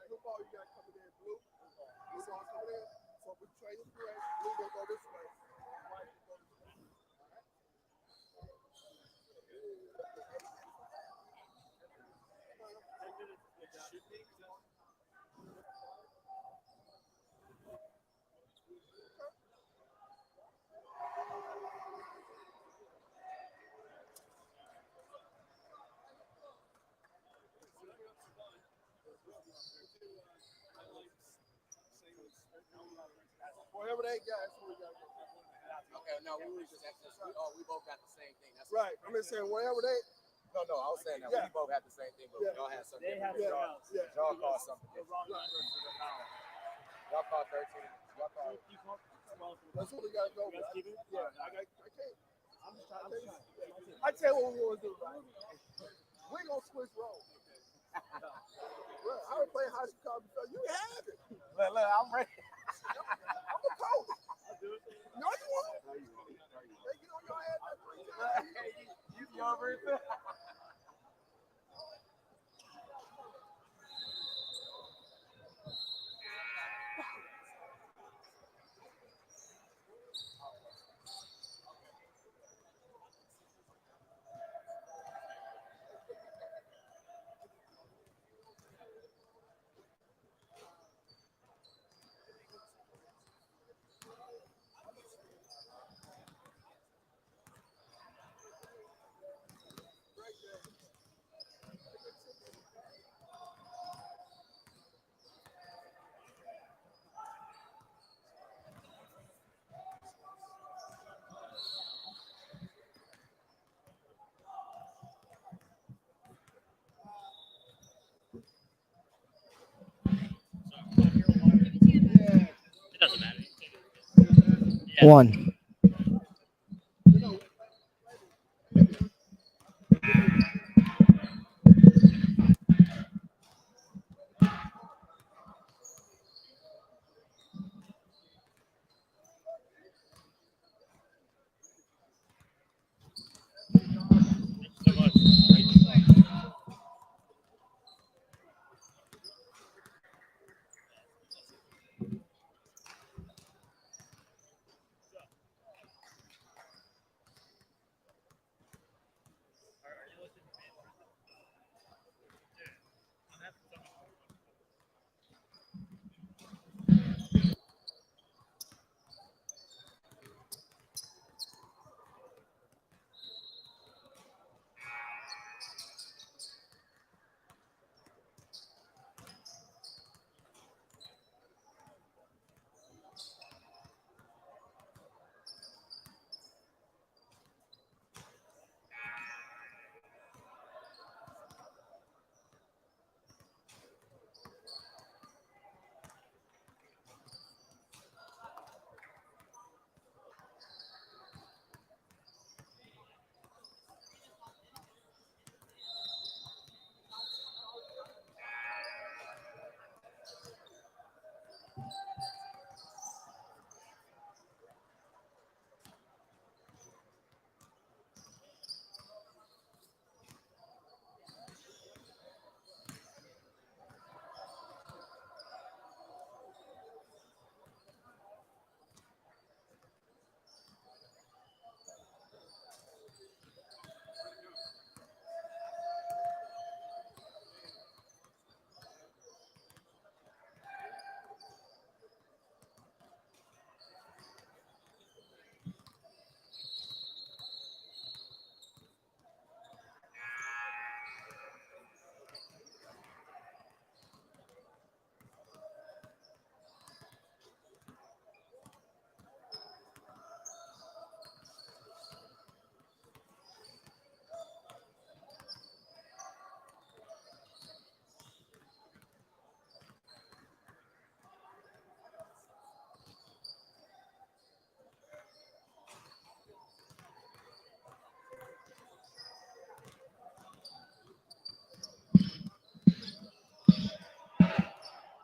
No ball, you got coming in blue. Blue ball coming in. So we trade it gray. Blue gonna go this way. White will go this way. Whatever they got, that's what we got to go. Okay, no, we were just asking. We both got the same thing. That's Right. I'm just saying, whatever they. No, I was saying that Yeah. we both had the same thing, but Yeah. y'all had something. They had different. something else. Y'all called something different. Y'all Y'all called 13. Y'all called. That's what we got to go with. keep it? Yeah, I can't. I'm just trying. I tell you what we want to do, right? We gonna switch roles. Well, I was playing high school before. You have it. Look, I'm ready. I'm a coach. No, you won't. No, you won't. Hey, you know y'all had that 3 times. You be over it. 1.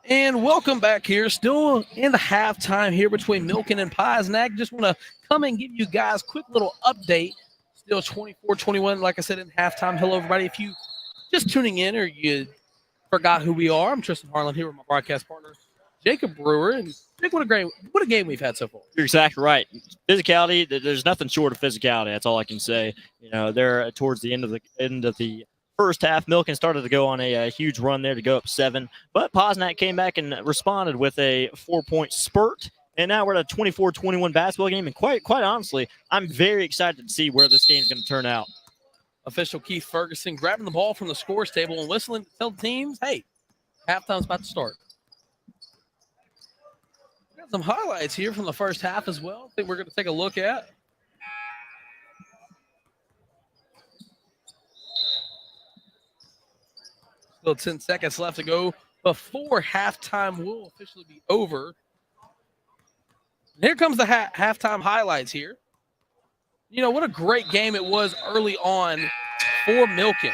And welcome back here. Still in the halftime here between Milken and Posnack. Just want to come and give you guys a quick little update. Still 24-21, like I said, in halftime. Hello, everybody. If you just tuning in or you forgot who we are, I'm Tristan Harlan here with my broadcast partner, Jacob Brewer. And Jake, what a game we've had so far. You're exactly right. Physicality, there's nothing short of physicality. That's all I can say. You know, they're towards the end of the first half. Milken started to go on a huge run there to go up 7, but Posnack came back and responded with a 4-point spurt. And now we're at a 24-21 basketball game. And quite honestly, I'm very excited to see where this game's going to turn out. Official Keith Ferguson grabbing the ball from the scores table and whistling to tell the teams, hey, halftime's about to start. Got some highlights here from the first half as well. I think we're going to take a look at. Still 10 seconds left to go before halftime will officially be over. And here comes the halftime highlights here. You know, what a great game it was early on for Milken.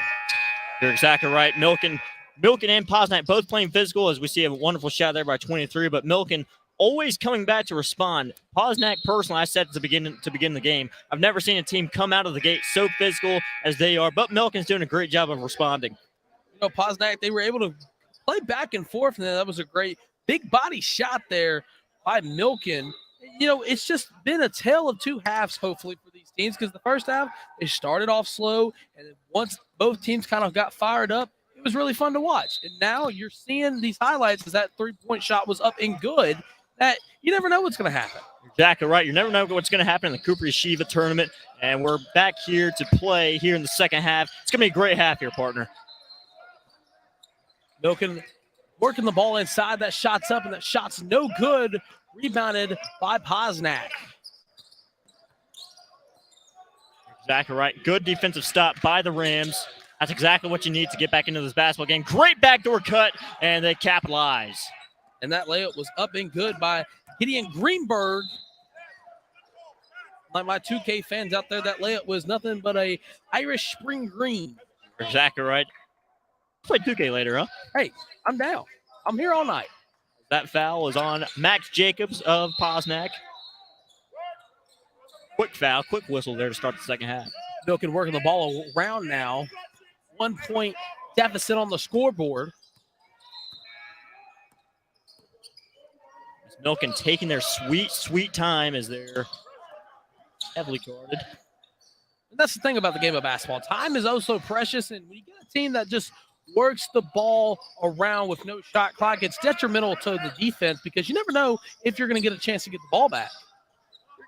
You're exactly right. Milken and Posnack both playing physical, as we see a wonderful shot there by 23, but Milken always coming back to respond. Posnack, personally, I said to begin the game, I've never seen a team come out of the gate so physical as they are, but Milken's doing a great job of responding. You know, Posnack, they were able to play back and forth, and that was a great big body shot there by Milken. You know, it's just been a tale of two halves, hopefully, for these teams, because the first half, they started off slow, and then once both teams kind of got fired up, it was really fun to watch. And now you're seeing these highlights as that three-point shot was up and good, that you never know what's going to happen. Exactly right. You never know what's going to happen in the Cooper Yeshiva tournament, and we're back here to play here in the second half. It's going to be a great half here, partner. Milken working the ball inside. That shot's up, and that shot's no good. Rebounded by Posnack. Exactly right. Good defensive stop by the Rams. That's exactly what you need to get back into this basketball game. Great backdoor cut, and they capitalize. And that layup was up and good by Gideon Greenberg. like my 2K fans out there, that layup was nothing but a Irish spring green. You're exactly right. Play 2K later, huh? Hey, I'm down. I'm here all night. That foul is on Max Jacobs of Posnack. Quick foul, quick whistle there to start the second half. Milken working the ball around now. 1 point deficit on the scoreboard. Milken taking their sweet, sweet time as they're heavily guarded. And that's the thing about the game of basketball. Time is oh so precious, and when you get a team that just works the ball around with no shot clock, it's detrimental to the defense because you never know if you're going to get a chance to get the ball back.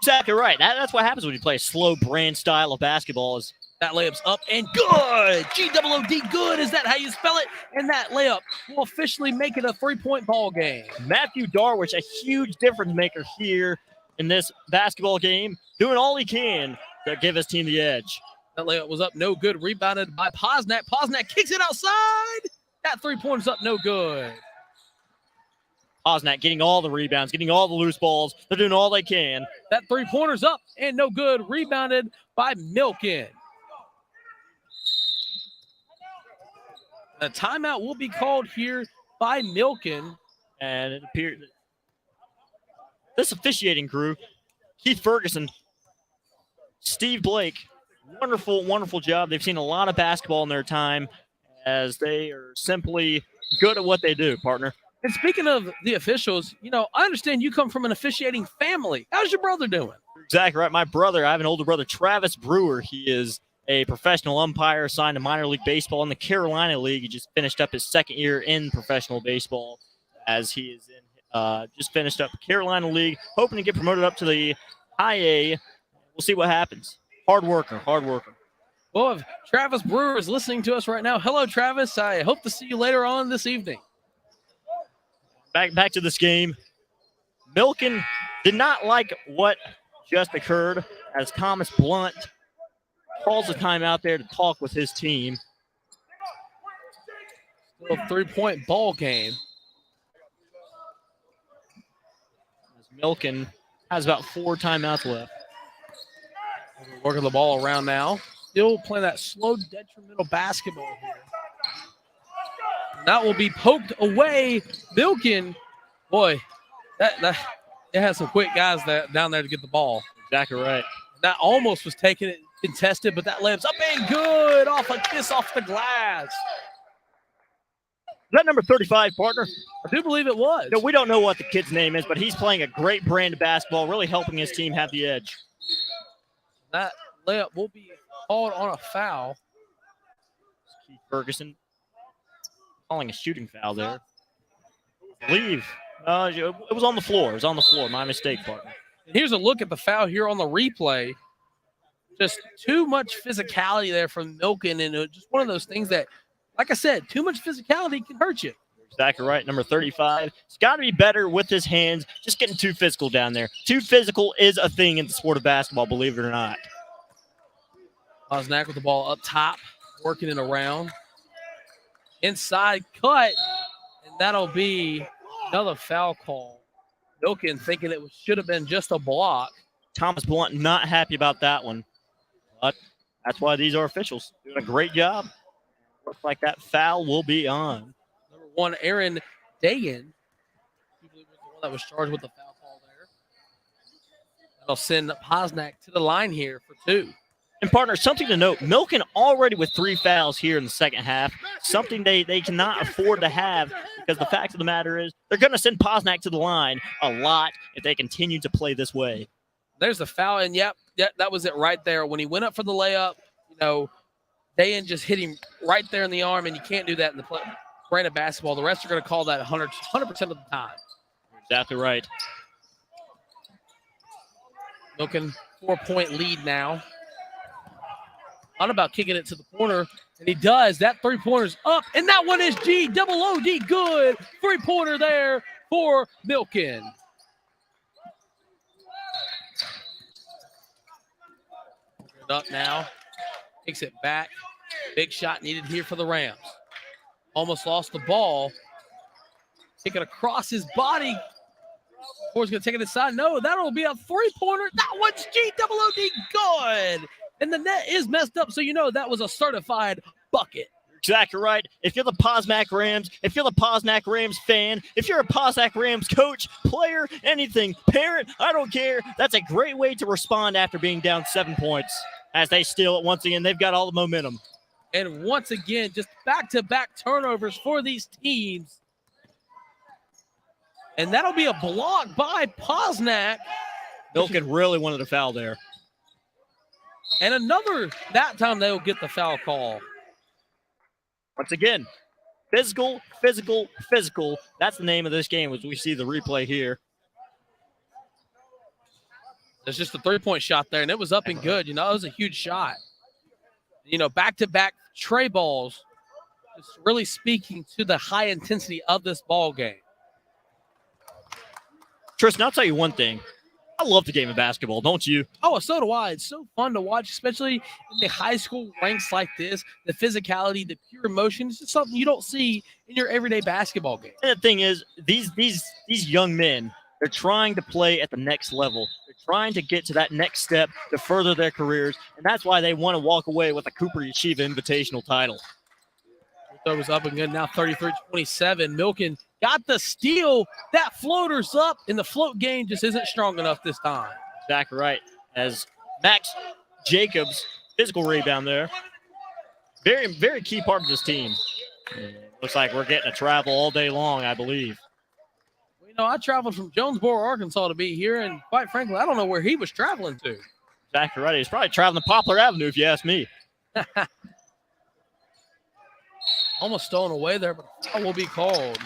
Exactly right. That's what happens when you play a slow brand style of basketball. Is that layup's up and good. G-O-O-D, good. Is that how you spell it? And that layup will officially make it a 3-point ball game. Matthew Darwish, a huge difference maker here in this basketball game, doing all he can to give his team the edge. That layup was up, no good. Rebounded by Posnack. Posnack kicks it outside. That 3-pointer's up, no good. Posnack getting all the rebounds, getting all the loose balls. They're doing all they can. That 3-pointer's up and no good. Rebounded by Milken. The timeout will be called here by Milken. And it appears that this officiating crew, Keith Ferguson, Steve Blake, wonderful, wonderful job. They've seen a lot of basketball in their time as they are simply good at what they do, partner. And speaking of the officials, I understand you come from an officiating family. How's your brother doing? Exactly right. My brother, I have an older brother, Travis Brewer. He is a professional umpire assigned to minor league baseball in the Carolina League. He just finished up his second year in professional baseball as he is just finished up Carolina League, hoping to get promoted up to the high A. We'll see what happens. Hard worker, hard worker. Well, if Travis Brewer is listening to us right now, hello, Travis. I hope to see you later on this evening. Back to this game. Milken did not like what just occurred as Thomas Blunt calls a timeout there to talk with his team. Still a 3-point ball game. As Milken has about 4 timeouts left. Working the ball around now. Still playing that slow, detrimental basketball here. That will be poked away. Milken, boy, that it has some quick guys down there to get the ball. Exactly right. That almost was taken and contested, but that layup's up and good off a kiss off the glass. Is that number 35, partner? I do believe it was. No, we don't know what the kid's name is, but he's playing a great brand of basketball, really helping his team have the edge. That layup will be called on a foul. Keith Ferguson calling a shooting foul there. Leave. It was on the floor. It was on the floor. My mistake, partner. And here's a look at the foul here on the replay. Just too much physicality there from Milken, and just one of those things that, like I said, too much physicality can hurt you. Exactly right. Number 35. He's got to be better with his hands. Just getting too physical down there. Too physical is a thing in the sport of basketball, believe it or not. Posnack with the ball up top, working it around. Inside cut, and that'll be another foul call. Milken thinking it should have been just a block. Thomas Blunt not happy about that one. But that's why these are officials. Doing a great job. Looks like that foul will be on. Number 1, Aaron Dagan. I believe was the one that was charged with the foul call there. That'll send Posnack to the line here for 2. And, partner, something to note, Milken already with 3 fouls here in the second half, something they cannot afford to have because the fact of the matter is they're going to send Posnack to the line a lot if they continue to play this way. There's the foul, and yep, that was it right there. When he went up for the layup, Dayan just hit him right there in the arm, and you can't do that in the brand of basketball. The rest are going to call that 100% of the time. Exactly right. Milken, 4-point lead now. Thought about kicking it to the corner, and he does. That 3-pointer's up, and that one is G-O-O-D, good. 3-pointer there for Milken. Up now, takes it back. Big shot needed here for the Rams. Almost lost the ball. Kick it across his body. Ford's going to take it aside. No, that'll be a three-pointer. That one's G-double-O-D good. And the net is messed up, so you know that was a certified bucket. Exactly right. If you're the Posnack Rams, if you're the Posnack Rams fan, if you're a Posnack Rams coach, player, anything, parent, I don't care. That's a great way to respond after being down 7 points as they steal it once again. They've got all the momentum. And once again, just back-to-back turnovers for these teams. And that'll be a block by Posnack. Milken really wanted a foul there. And another, that time they'll get the foul call. Once again, physical, physical, physical. That's the name of this game as we see the replay here. There's just a three-point shot there, and it was up and good. You know, it was a huge shot. You know, back-to-back tray balls, just really speaking to the high intensity of this ball game. Tristan, I'll tell you one thing. I love the game of basketball, don't you? Oh, so do I. It's so fun to watch, especially in the high school ranks like this. The physicality, the pure emotion, it's just something you don't see in your everyday basketball game. And the thing is, these young men, they're trying to play at the next level. They're trying to get to that next step to further their careers, and that's why they want to walk away with a Cooper Yeshiva Invitational title. Throw was up and good now, 33-27. Milken got the steal. That floater's up, and the float game just isn't strong enough this time. Exactly right. As Max Jacobs, physical rebound there. Very, very key part of this team. Looks like we're getting to travel all day long, I believe. Well, you know, I traveled from Jonesboro, Arkansas to be here, and quite frankly, I don't know where he was traveling to. Exactly right. He's probably traveling to Poplar Avenue, if you ask me. Almost stolen away there, but foul will be called.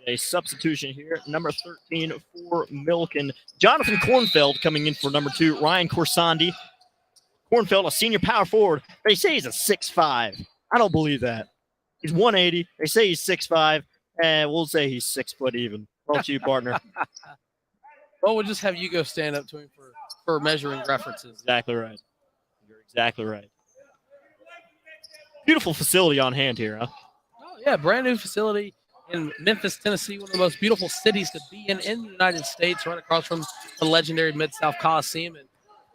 A substitution here, number 13 for Milken. Jonathan Kornfeld coming in for number 2, Ryan Corsandi. Kornfeld, a senior power forward. They say he's a 6'5". I don't believe that. He's 180. They say he's 6'5", and we'll say he's 6 foot even. Don't you, partner? Well, we'll just have you go stand up to him for measuring references. Exactly right. You're exactly right. Beautiful facility on hand here, huh? Oh, yeah, brand new facility in Memphis, Tennessee, one of the most beautiful cities to be in the United States, right across from the legendary Mid-South Coliseum and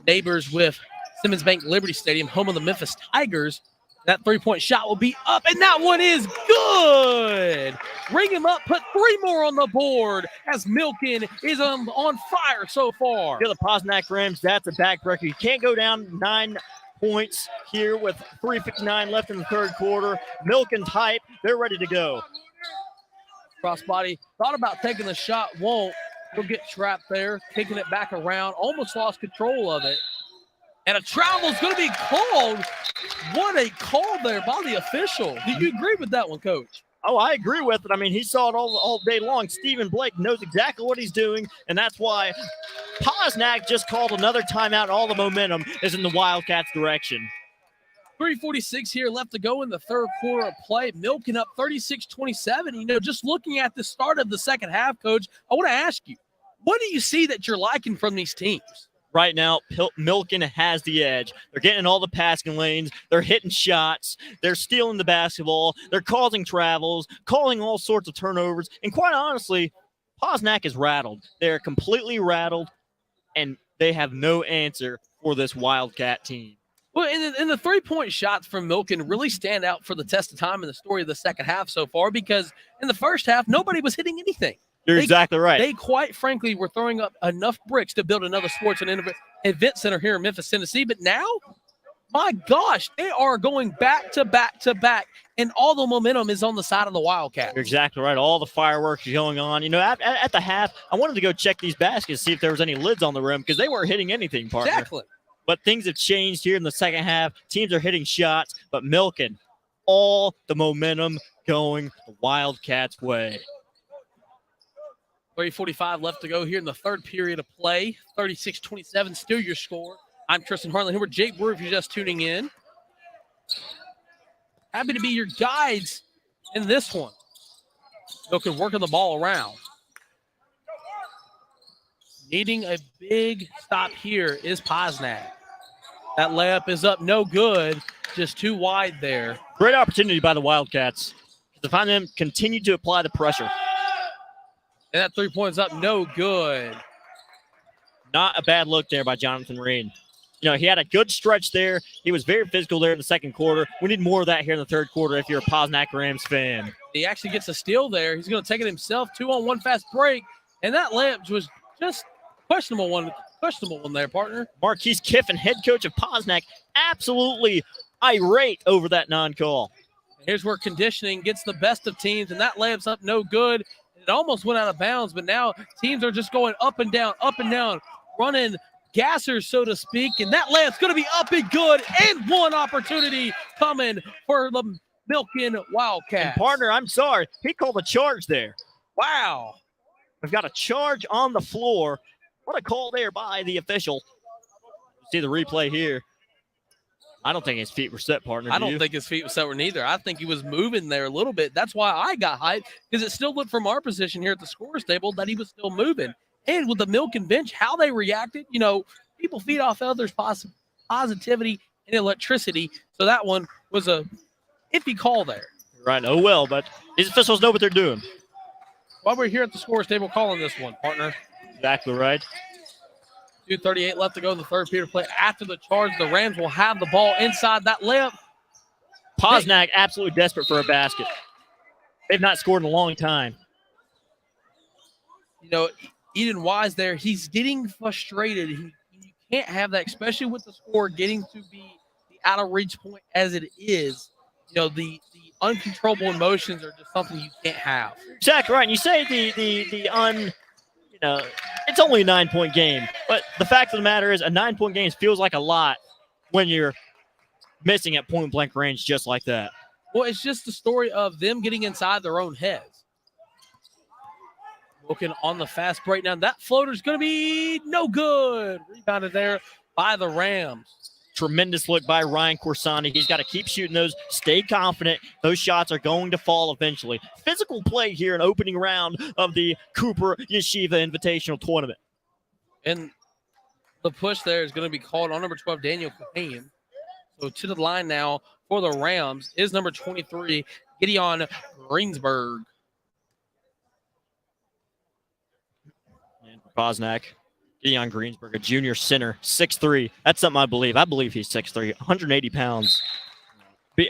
neighbors with Simmons Bank Liberty Stadium, home of the Memphis Tigers. That three-point shot will be up, and that one is good. Ring him up, put 3 more on the board as Milken is on fire so far. You're the Posnack Rams. That's a backbreaker. You can't go down 9 points here with 3:59 left in the third quarter. Milken's hype. They're ready to go. Crossbody, thought about taking the shot, won't. He'll get trapped there, kicking it back around, almost lost control of it. And a travel is going to be called. What a call there by the official. Do you agree with that one, Coach? Oh, I agree with it. I mean, he saw it all day long. Stephen Blake knows exactly what he's doing, and that's why Posnack just called another timeout, and all the momentum is in the Wildcats' direction. 3:46 here left to go in the third quarter of play. Milken up 36-27. You know, just looking at the start of the second half, Coach, I want to ask you, what do you see that you're liking from these teams? Right now, Milken has the edge. They're getting in all the passing lanes. They're hitting shots. They're stealing the basketball. They're causing travels, calling all sorts of turnovers. And quite honestly, Posnack is rattled. They're completely rattled, and they have no answer for this Wildcat team. Well, and the three-point shots from Milken really stand out for the test of time in the story of the second half so far, because in the first half, nobody was hitting anything. You're exactly right. They quite frankly were throwing up enough bricks to build another sports and event center here in Memphis, Tennessee. But now, my gosh, they are going back to back to back, and all the momentum is on the side of the Wildcats. You're exactly right. All the fireworks are going on. You know, at the half, I wanted to go check these baskets, see if there was any lids on the rim, because they weren't hitting anything, partner. Exactly. But things have changed here in the second half. Teams are hitting shots, but Milken, all the momentum going the Wildcats' way. 3:45 left to go here in the third period of play. 36-27, still your score. I'm Tristan Harlan here with Jake Brewer if you're just tuning in. Happy to be your guides in this one. Milken working the ball around. Needing a big stop here is Posnack. That layup is up, no good, just too wide there. Great opportunity by the Wildcats to find them continue to apply the pressure. And that 3 points up, no good. Not a bad look there by Jonathan Rain. You know, he had a good stretch there. He was very physical there in the second quarter. We need more of that here in the third quarter if you're a Posnack Rams fan. He actually gets a steal there. He's going to take it himself. 2-on-1 fast break. And that layup was just questionable one there, partner. Marquise Kiffin, head coach of Posnack, absolutely irate over that non-call. Here's where conditioning gets the best of teams, and that layup's up no good. It almost went out of bounds, but now teams are just going up and down, running gassers, so to speak, and that layup's going to be up and good, and one opportunity coming for the Milken Wildcats. And partner, I'm sorry, he called a charge there. Wow. We've got a charge on the floor. What a call there by the official. See the replay here. I don't think his feet were set, partner. I don't think his feet were set neither. I think he was moving there a little bit. That's why I got hyped, because it still looked from our position here at the scorer's table that he was still moving. And with the Milken bench, how they reacted, you know, people feed off others' positivity and electricity. So that one was a iffy call there. Right. Oh, well, but these officials know what they're doing. While we're here at the scorer's table calling this one, partner. Exactly right. 2:38 left to go in the third period play. After the charge, the Rams will have the ball inside that layup. Posnack absolutely desperate for a basket. They've not scored in a long time. You know, Eden Wise there, he's getting frustrated. You can't have that, especially with the score getting to be the out of reach point as it is. You know, the uncontrollable emotions are just something you can't have. Exactly right. And you say you know, it's only a 9-point game, but the fact of the matter is a 9-point game feels like a lot when you're missing at point blank range just like that. Well, it's just the story of them getting inside their own heads. Looking on the fast break now. That floater's going to be no good. Rebounded there by the Rams. Tremendous look by Ryan Corsani. He's got to keep shooting those. Stay confident. Those shots are going to fall eventually. Physical play here in opening round of the Cooper Yeshiva Invitational Tournament. And the push there is going to be called on number 12, Daniel Cohen. So to the line now for the Rams is number 23, Gideon Greensburg. And for Posnack, Gideon Greensburg, a junior center, 6'3". That's something I believe. I believe he's 6'3", 180 pounds.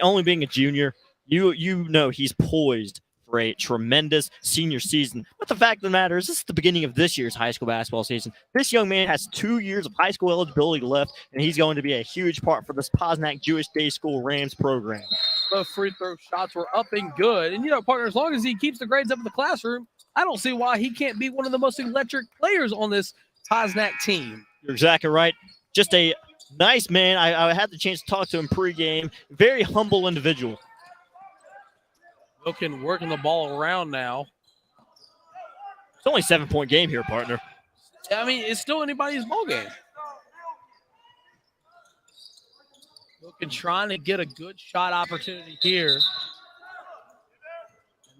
Only being a junior, you know he's poised for a tremendous senior season. But the fact of the matter is, this is the beginning of this year's high school basketball season. This young man has 2 years of high school eligibility left, and he's going to be a huge part for this Posnack Jewish Day School Rams program. Those free throw shots were up and good. And, you know, partner, as long as he keeps the grades up in the classroom, I don't see why he can't be one of the most electric players on this Posnack team. You're exactly right. Just a nice man. I had the chance to talk to him pregame. Very humble individual. Milken working the ball around now. It's only a 7-point game here, partner. I mean, it's still anybody's ball game. Milken trying to get a good shot opportunity here.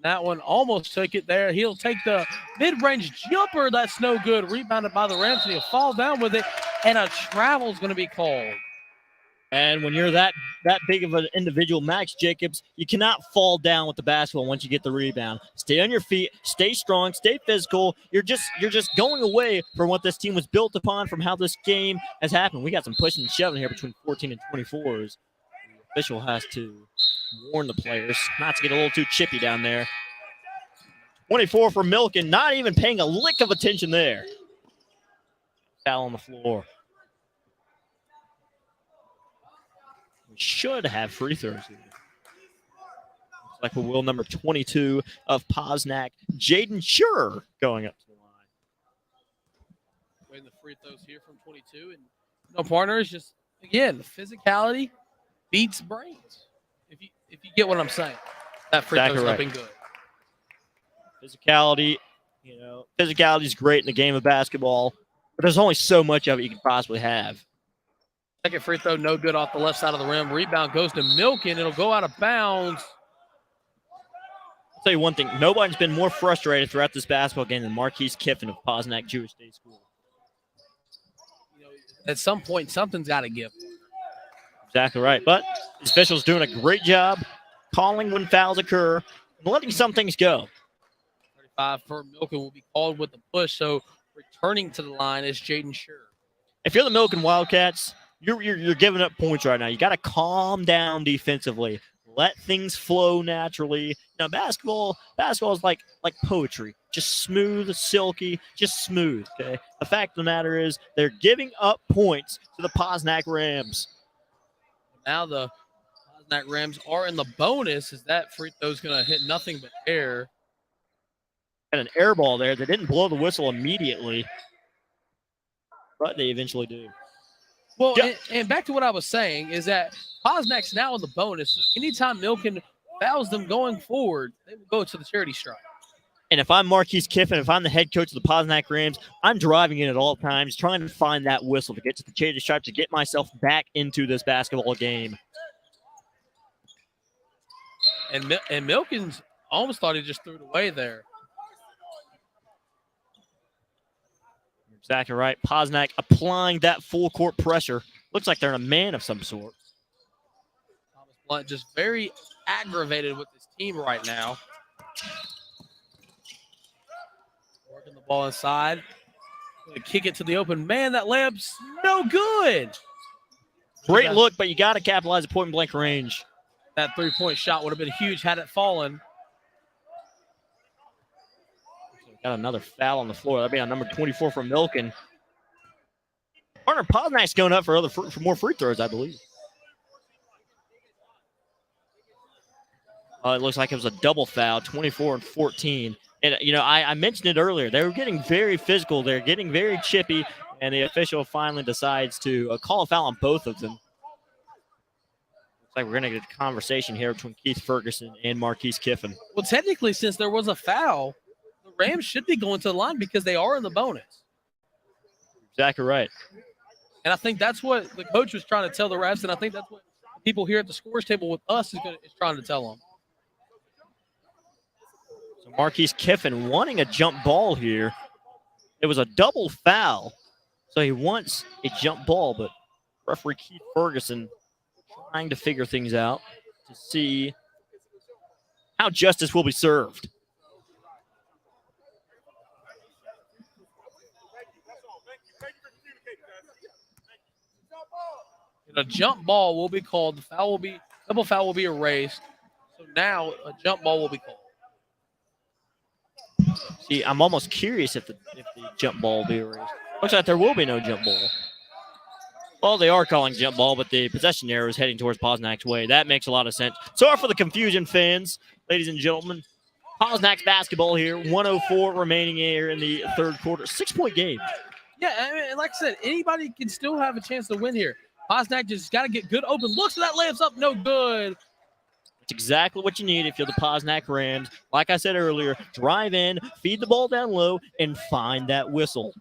That one almost took it there. He'll take the mid-range jumper. That's no good. Rebounded by the Rams, and he'll fall down with it, and a travel is going to be called. And when you're that big of an individual, Max Jacobs, you cannot fall down with the basketball once you get the rebound. Stay on your feet, stay strong, stay physical. You're just going away from what this team was built upon, from how this game has happened. We got some pushing and shoving here between 14 and 24s. The official has to warn the players not to get a little too chippy down there. 24 for Milken, not even paying a lick of attention there. Foul on the floor. We should have free throws here. Looks like we will. Number 22 of Posnack, Jaden Schur, going up to the line. Waiting the free throws here from 22. And no, partner, is just, again, physicality beats brains. If you get what I'm saying, that free throw's right. up and good. Physicality, physicality is great in the game of basketball, but there's only so much of it you can possibly have. Second free throw, no good off the left side of the rim. Rebound goes to Milken. It'll go out of bounds. I'll tell you one thing. Nobody's been more frustrated throughout this basketball game than Marquise Kiffin of Posnack Jewish Day School. At some point, something's got to give. Exactly right. But the officials doing a great job calling when fouls occur and letting some things go. 5 for Milken will be called with the push. So returning to the line is Jaden Sure. If you're the Milken Wildcats, you're giving up points right now. You got to calm down defensively. Let things flow naturally. Now, basketball is like poetry. Just smooth, silky, just smooth, okay? The fact of the matter is they're giving up points to the Posnack Rams. Now the Posnack Rams are in the bonus as that free throw is going to hit nothing but air. Had an air ball there. They didn't blow the whistle immediately, but they eventually do. Well, Yeah. and back to what I was saying is that Posnack's now in the bonus. So anytime Milken fouls them going forward, they will go to the charity stripe. And if I'm Marquise Kiffin, if I'm the head coach of the Posnack Rams, I'm driving in at all times, trying to find that whistle to get to the charity stripe, to get myself back into this basketball game. And Milken's almost thought he just threw it away there. You're exactly right. Posnack applying that full court pressure. Looks like they're in a man of some sort. Thomas Blunt just very aggravated with his team right now. Working the ball inside. Gonna kick it to the open man. That layup's no good. Great look, but you got to capitalize at point blank range. That three-point shot would have been huge had it fallen. Got another foul on the floor. That'd be on number 24 for Milken. Partner Posnack's going up for more free throws, I believe. It looks like it was a double foul, 24 and 14. And, I mentioned it earlier. They were getting very physical. They're getting very chippy, and the official finally decides to call a foul on both of them. Looks like we're going to get a conversation here between Keith Ferguson and Marquise Kiffin. Well, technically, since there was a foul, the Rams should be going to the line because they are in the bonus. Exactly right. And I think that's what the coach was trying to tell the refs, and I think that's what people here at the scores table with us is trying to tell them. So Marquise Kiffin wanting a jump ball here. It was a double foul, so he wants a jump ball, but referee Keith Ferguson trying to figure things out to see how justice will be served. A jump ball will be called. The double foul will be erased. So now a jump ball will be called. See, I'm almost curious if the jump ball will be erased. Looks like there will be no jump ball. Well, they are calling jump ball, but the possession arrow is heading towards Posnack's way. That makes a lot of sense. Sorry for the confusion, fans, ladies and gentlemen. Posnack's basketball here. 1:04 remaining here in the third quarter. 6-point game. Yeah, I mean, like I said, anybody can still have a chance to win here. Posnack just got to get good open looks, so that layup's up, no good. That's exactly what you need if you're the Posnack Rams. Like I said earlier, drive in, feed the ball down low, and find that whistle.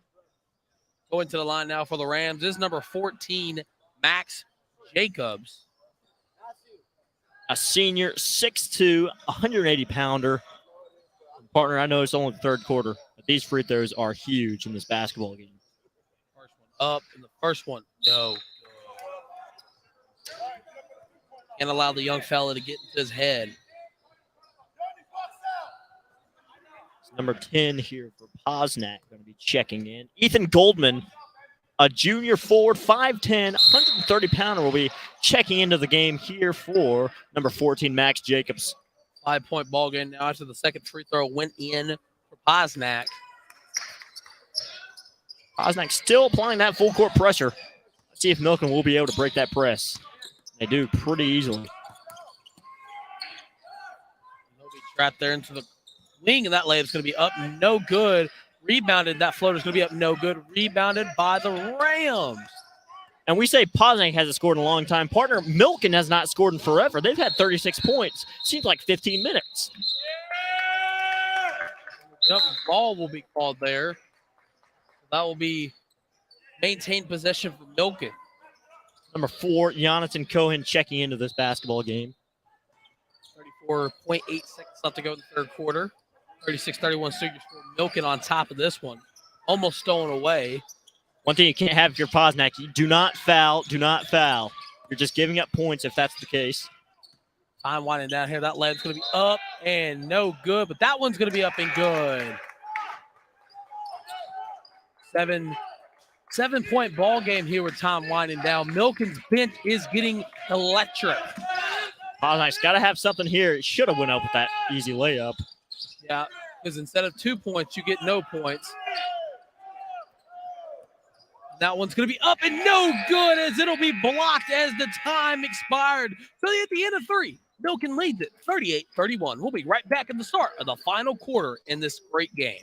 Going to the line now for the Rams is number 14, Max Jacobs. A senior, 6'2", 180-pounder. Partner, I know it's only the third quarter, but these free throws are huge in this basketball game. First one up, and the first one, no. Can't allow the young fella to get into his head. It's number 10 here for Posnack, going to be checking in. Ethan Goldman, a junior forward, 5'10", 130-pounder, will be checking into the game here for number 14, Max Jacobs. 5-point ball game now after the second free throw went in for Posnack. Posnack still applying that full court pressure. Let's see if Milken will be able to break that press. They do pretty easily. He'll be trapped there into the wing, and that layup's going to be up, no good. Rebounded, that floater's going to be up, no good. Rebounded by the Rams. And we say Posnack hasn't scored in a long time. Partner, Milken has not scored in forever. They've had 36 points. Seems like 15 minutes. Jump ball will be called there. That will be maintained possession for Milken. Number 4, Jonathan Cohen checking into this basketball game. 34.8 seconds left to go in the third quarter. 36-31 senior score. Milken on top of this one. Almost stolen away. One thing you can't have if you're Posnack, you do not foul, do not foul. You're just giving up points if that's the case. Time winding down here. That layup's going to be up and no good, but that one's going to be up and good. 7-point ball game here with time winding down. Milken's bench is getting electric. Posnack's got to have something here. It should have went up with that easy layup. Yeah, because instead of 2 points, you get no points. That one's going to be up and no good, as it'll be blocked as the time expired. So at the end of 3, Milken leads it 38-31. We'll be right back at the start of the final quarter in this great game.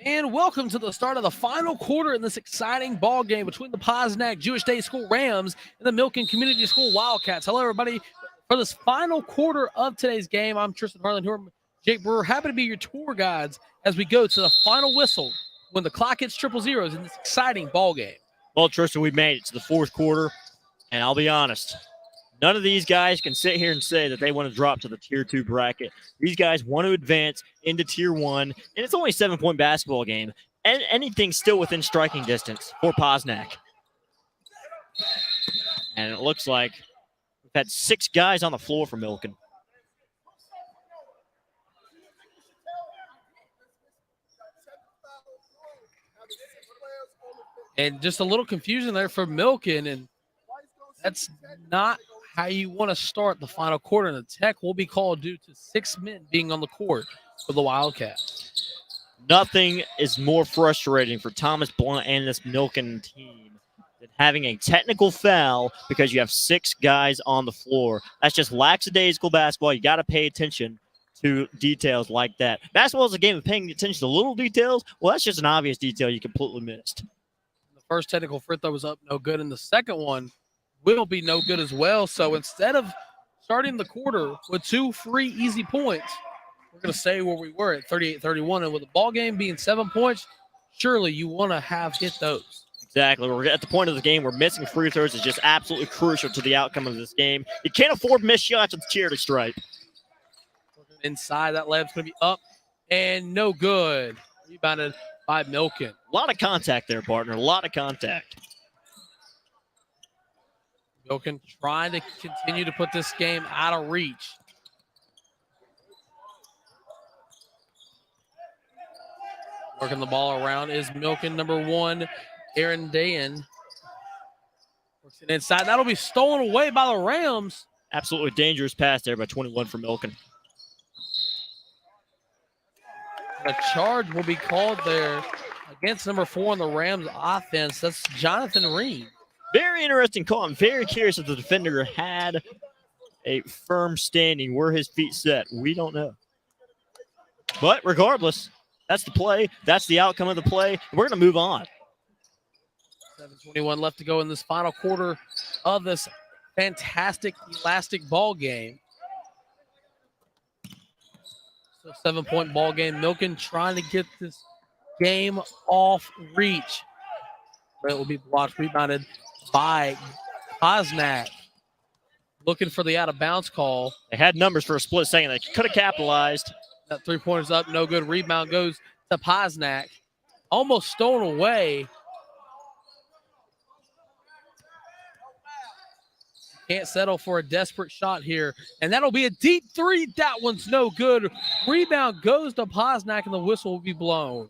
And welcome to the start of the final quarter in this exciting ball game between the Posnack Jewish Day School Rams and the Milken Community School Wildcats. Hello, everybody. For this final quarter of today's game, I'm Tristan Harlan, Jake Brewer. Happy to be your tour guides as we go to the final whistle when the clock hits 000 in this exciting ball game. Well, Tristan, we made it to the fourth quarter, and I'll be honest, none of these guys can sit here and say that they want to drop to the Tier 2 bracket. These guys want to advance into Tier 1, and it's only a 7-point basketball game, and anything's still within striking distance for Posnack. And it looks like we've had 6 guys on the floor for Milken. And just a little confusion there for Milken, and that's not how you want to start the final quarter. And the tech will be called due to 6 men being on the court for the Wildcats. Nothing is more frustrating for Thomas Blunt and this Milken team than having a technical foul because you have 6 guys on the floor. That's just lackadaisical basketball. You got to pay attention to details like that. Basketball is a game of paying attention to little details. Well, that's just an obvious detail you completely missed. The first technical free throw was up, no good, and the second one will be no good as well. So instead of starting the quarter with 2 free easy points, we're going to stay where we were at 38-31. And with the ball game being 7 points, surely you want to have hit those. Exactly. We're at the point of the game where missing free throws is just absolutely crucial to the outcome of this game. You can't afford missed shots with the charity stripe. Inside, that layup's going to be up and no good. Rebounded by Milken. A lot of contact there, partner. A lot of contact. Milken trying to continue to put this game out of reach. Working the ball around is Milken, number 1, Aaron Dayan. Works it inside. That'll be stolen away by the Rams. Absolutely dangerous pass there by 21 for Milken. A charge will be called there against number 4 on the Rams offense. That's Jonathan Reed. Very interesting call. I'm very curious if the defender had a firm standing. Were his feet set? We don't know. But regardless, that's the play. That's the outcome of the play. We're going to move on. 7:21 left to go in this final quarter of this fantastic elastic ball game. So 7-point ball game. Milken trying to get this game off reach. But it will be blocked, rebounded by Posnack. Looking for the out-of-bounds call. They had numbers for a split second. They could have capitalized. That 3-pointer's up, no good. Rebound goes to Posnack. Almost stolen away. Can't settle for a desperate shot here. And that'll be a deep 3. That one's no good. Rebound goes to Posnack, and the whistle will be blown.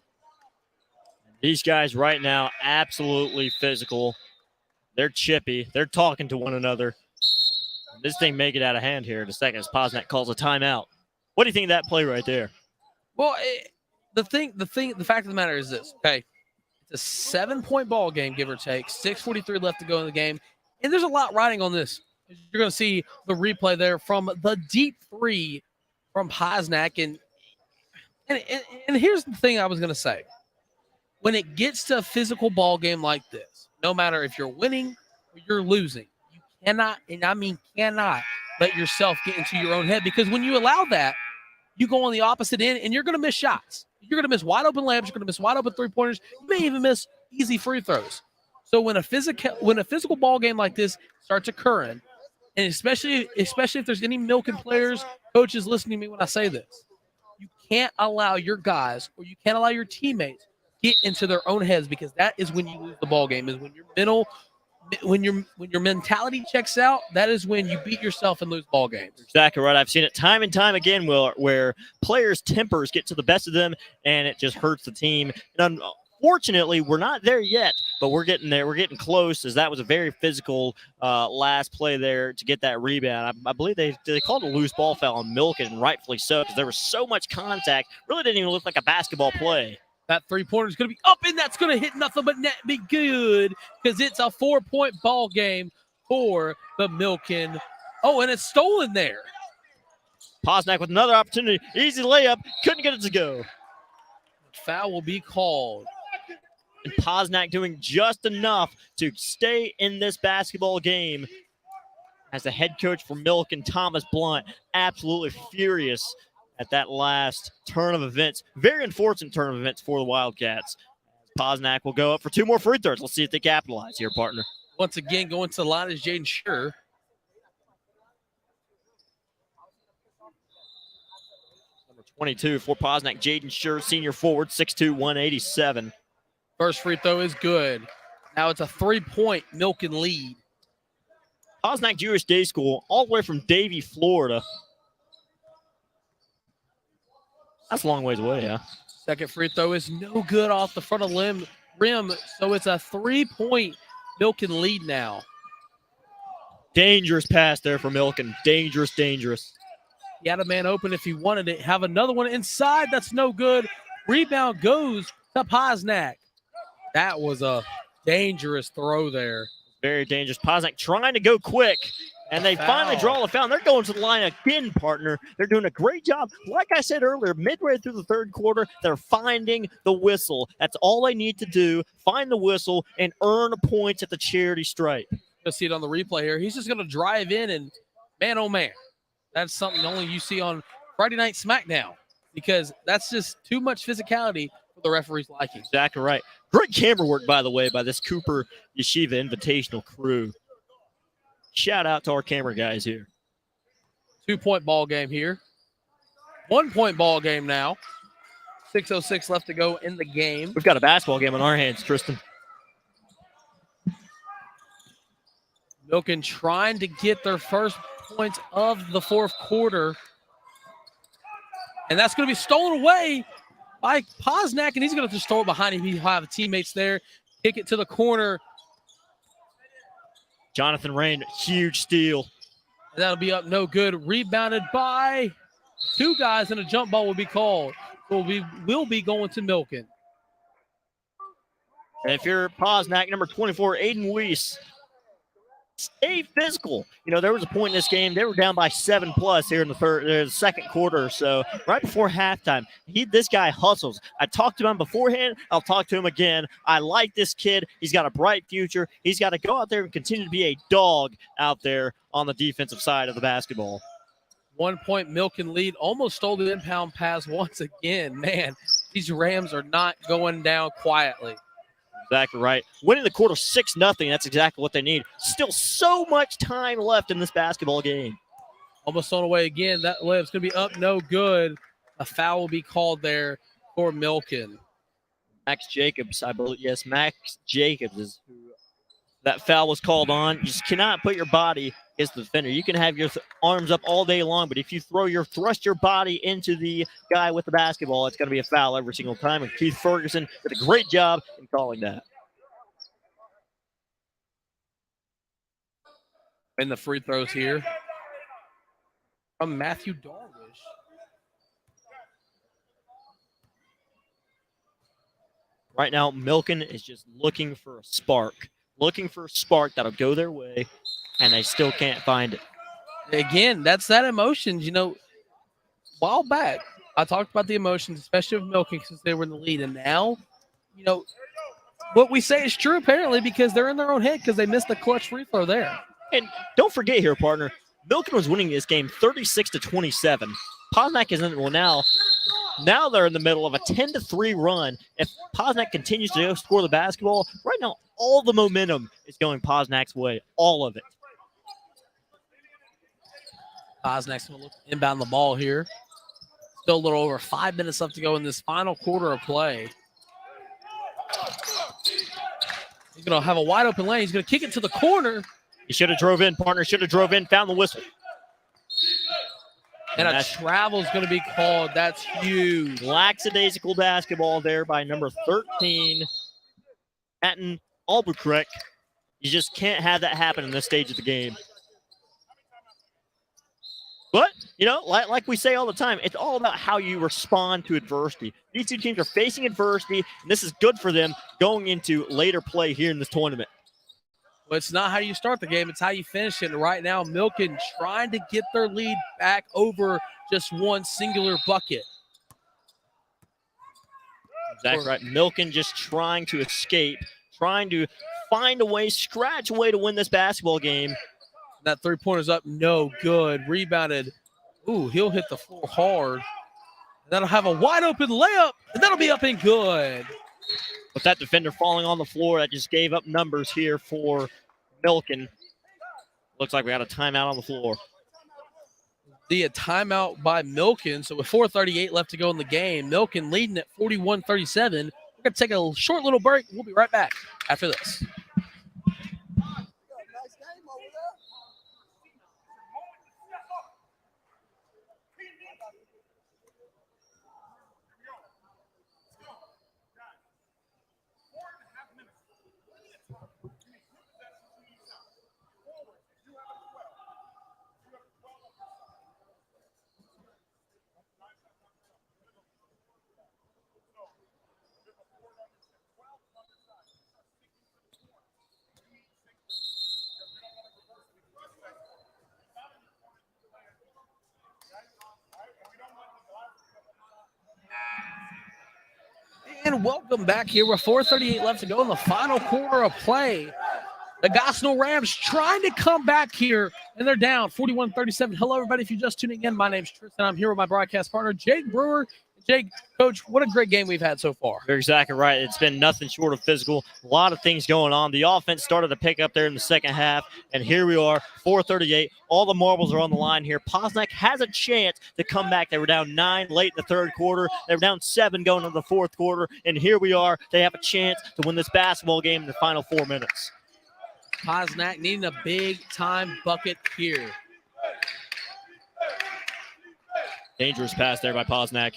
These guys right now, absolutely physical. They're chippy. They're talking to one another. This thing may get out of hand here in a second as Posnack calls a timeout. What do you think of that play right there? Well, the fact of the matter is this. Okay, it's a 7-point ball game, give or take. 6:43 left to go in the game, and there's a lot riding on this. You're going to see the replay there from the deep three from Posnack, and here's the thing I was going to say. When it gets to a physical ball game like this, no matter if you're winning or you're losing, you cannot, and I mean cannot, let yourself get into your own head, because when you allow that, you go on the opposite end and you're going to miss shots. You're going to miss wide open layups. You're going to miss wide open three-pointers. You may even miss easy free throws. So when a physical ball game like this starts occurring, and especially if there's any Milken players, coaches listening to me when I say this, you can't allow your guys or you can't allow your teammates get into their own heads, because that is when you lose the ball game. Is when your mentality checks out. That is when you beat yourself and lose ball games. Exactly right. I've seen it time and time again where players' tempers get to the best of them, and it just hurts the team. And unfortunately, we're not there yet, but we're getting there. We're getting close, as that was a very physical last play there to get that rebound. I believe they called a loose ball foul on Milken, and rightfully so, because there was so much contact. Really didn't even look like a basketball play. That three-pointer is going to be up, and that's going to hit nothing but net. Be good, because it's a 4-point ball game for the Milken. Oh, and it's stolen there. Posnack with another opportunity. Easy layup. Couldn't get it to go. Foul will be called. And Posnack doing just enough to stay in this basketball game, as the head coach for Milken, Thomas Blunt, absolutely furious at that last turn of events. Very unfortunate turn of events for the Wildcats. Posnack will go up for 2 more free throws. Let's see if they capitalize here, partner. Once again, going to the line is Jaden Scher. Number 22 for Posnack, Jaden Scher, senior forward, 6'2", 187. First free throw is good. Now it's a 3-point Milken lead. Posnack Jewish Day School, all the way from Davie, Florida. That's a long ways away, yeah. Second free throw is no good off the front of rim, so it's a 3-point Milken lead now. Dangerous pass there for Milken. Dangerous, dangerous. He had a man open if he wanted it. Have another one inside. That's no good. Rebound goes to Posnack. That was a dangerous throw there. Very dangerous. Posnack trying to go quick, and they finally draw the foul. They're going to the line again, partner. They're doing a great job. Like I said earlier, midway through the third quarter, they're finding the whistle. That's all they need to do, find the whistle, and earn points at the charity stripe. You'll see it on the replay here. He's just going to drive in, and man, oh man, that's something only you see on Friday Night SmackDown, because that's just too much physicality for the referee's liking. Exactly right. Great camera work, by the way, by this Cooper Yeshiva Invitational crew. Shout out to our camera guys here. 2-point ball game here. 1-point ball game now. 6:06 left to go in the game. We've got a basketball game on our hands, Tristan. Milken trying to get their first points of the fourth quarter. And that's going to be stolen away by Posnack, and he's going to just throw it behind him. He'll have teammates there. Kick it to the corner. Jonathan Rain, huge steal. And that'll be up no good. Rebounded by 2 guys, and a jump ball will be called. So we will be going to Milken. And if you're Posnack, number 24, Aiden Weiss, stay physical. You know, there was a point in this game, they were down by 7+ here in the second quarter or so, right before halftime. This guy hustles. I talked to him beforehand. I'll talk to him again. I like this kid. He's got a bright future. He's got to go out there and continue to be a dog out there on the defensive side of the basketball. 1-point Milken lead. Almost stole the inbound pass once again. Man, these Rams are not going down quietly. Exactly right. Winning the quarter 6-0. That's exactly what they need. Still so much time left in this basketball game. Almost thrown away again. That layup's going to be up no good. A foul will be called there for Milken. Max Jacobs, I believe. Yes, Max Jacobs is who that foul was called on. You just cannot put your body against the defender. You can have your arms up all day long, but if you thrust your body into the guy with the basketball, it's going to be a foul every single time. And Keith Ferguson did a great job in calling that. And the free throws here from Matthew Darwish. Right now, Milken is just looking for a spark that'll go their way, and they still can't find it. Again, that's that emotions. A while back, I talked about the emotions, especially of Milking since they were in the lead. And now, what we say is true apparently because they're in their own head because they missed the clutch free throw there. And don't forget here, partner, Milken was winning this game 36-27. Posnack is in, now they're in the middle of a 10-3 run. If Posnack continues to go score the basketball, right now all the momentum is going Posnack's way, all of it. Posnack's going to look inbound the ball here. Still a little over 5 minutes left to go in this final quarter of play. He's going to have a wide open lane. He's going to kick it to the corner. He should have drove in, partner. Should have drove in, found the whistle. And a travel is going to be called. That's huge. Lackadaisical basketball there by number 13, Patton Albuquerque. You just can't have that happen in this stage of the game. But, like we say all the time, it's all about how you respond to adversity. These two teams are facing adversity, and this is good for them going into later play here in this tournament. Well, it's not how you start the game, it's how you finish it. And right now, Milken trying to get their lead back over just one singular bucket. Exactly right. Milken just trying to escape, trying to find a way, scratch a way to win this basketball game. That three-pointer's up, no good. Rebounded. Ooh, he'll hit the floor hard. And that'll have a wide-open layup, and that'll be up and good. With that defender falling on the floor, that just gave up numbers here for Milken. Looks like we got a timeout on the floor. A timeout by Milken. So with 4:38 left to go in the game, Milken leading at 41-37. We're going to take a short little break. We'll be right back after this. And welcome back here with 4:38 left to go in the final quarter of play. The Gosnell Rams trying to come back here, and they're down 41-37. Hello, everybody. If you're just tuning in, my name's Tristan. I'm here with my broadcast partner, Jake Brewer. Jake, Coach, what a great game we've had so far. You're exactly right. It's been nothing short of physical. A lot of things going on. The offense started to pick up there in the second half, and here we are, 4:38. All the marbles are on the line here. Posnack has a chance to come back. They were down 9 late in the third quarter. They were down 7 going into the fourth quarter, and here we are. They have a chance to win this basketball game in the final 4 minutes. Posnack needing a big-time bucket here. Dangerous pass there by Posnack.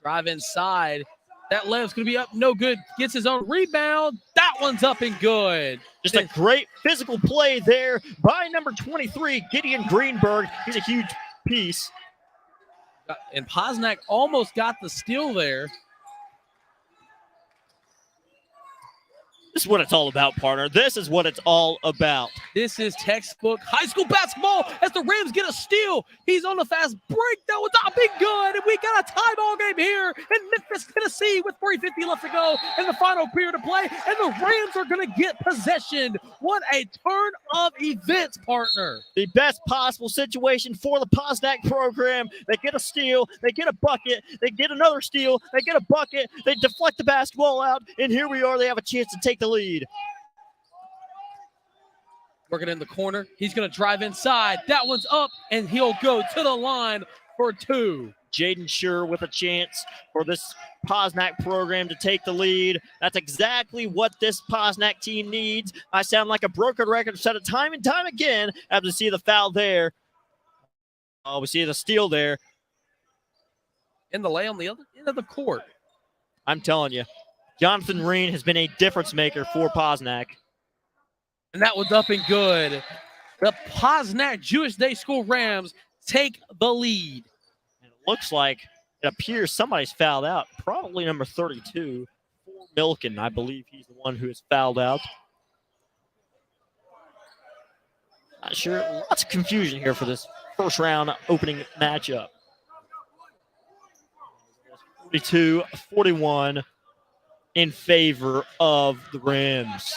Drive inside. That left's going to be up. No good. Gets his own rebound. That one's up and good. Just a great physical play there by number 23, Gideon Greenberg. He's a huge piece. And Posnack almost got the steal there. This is what it's all about, partner. This is what it's all about. This is textbook high school basketball as the Rams get a steal. He's on the fast break. That was up and good. And we got a tie ball game here in Memphis, Tennessee with 3:50 left to go in the final period of play. And the Rams are going to get possession. What a turn of events, partner. The best possible situation for the Posnack program. They get a steal. They get a bucket. They get another steal. They get a bucket. They deflect the basketball out. And here we are. They have a chance to take the lead. Working in the corner. He's going to drive inside. That one's up, and he'll go to the line for 2. Jaden Scher with a chance for this Posnack program to take the lead. That's exactly what this Posnack team needs. I sound like a broken record, said it time and time again. As we see the foul there. Oh, we see the steal there. In the lay on the other end of the court. I'm telling you, Jonathan Reen has been a difference maker for Posnack. And that was up and good. The Posnack Jewish Day School Rams take the lead. And it looks like, it appears somebody's fouled out. Probably number 32 for Milken. I believe he's the one who is fouled out. Not sure. Lots of confusion here for this first round opening matchup. 42-41 in favor of the Rams.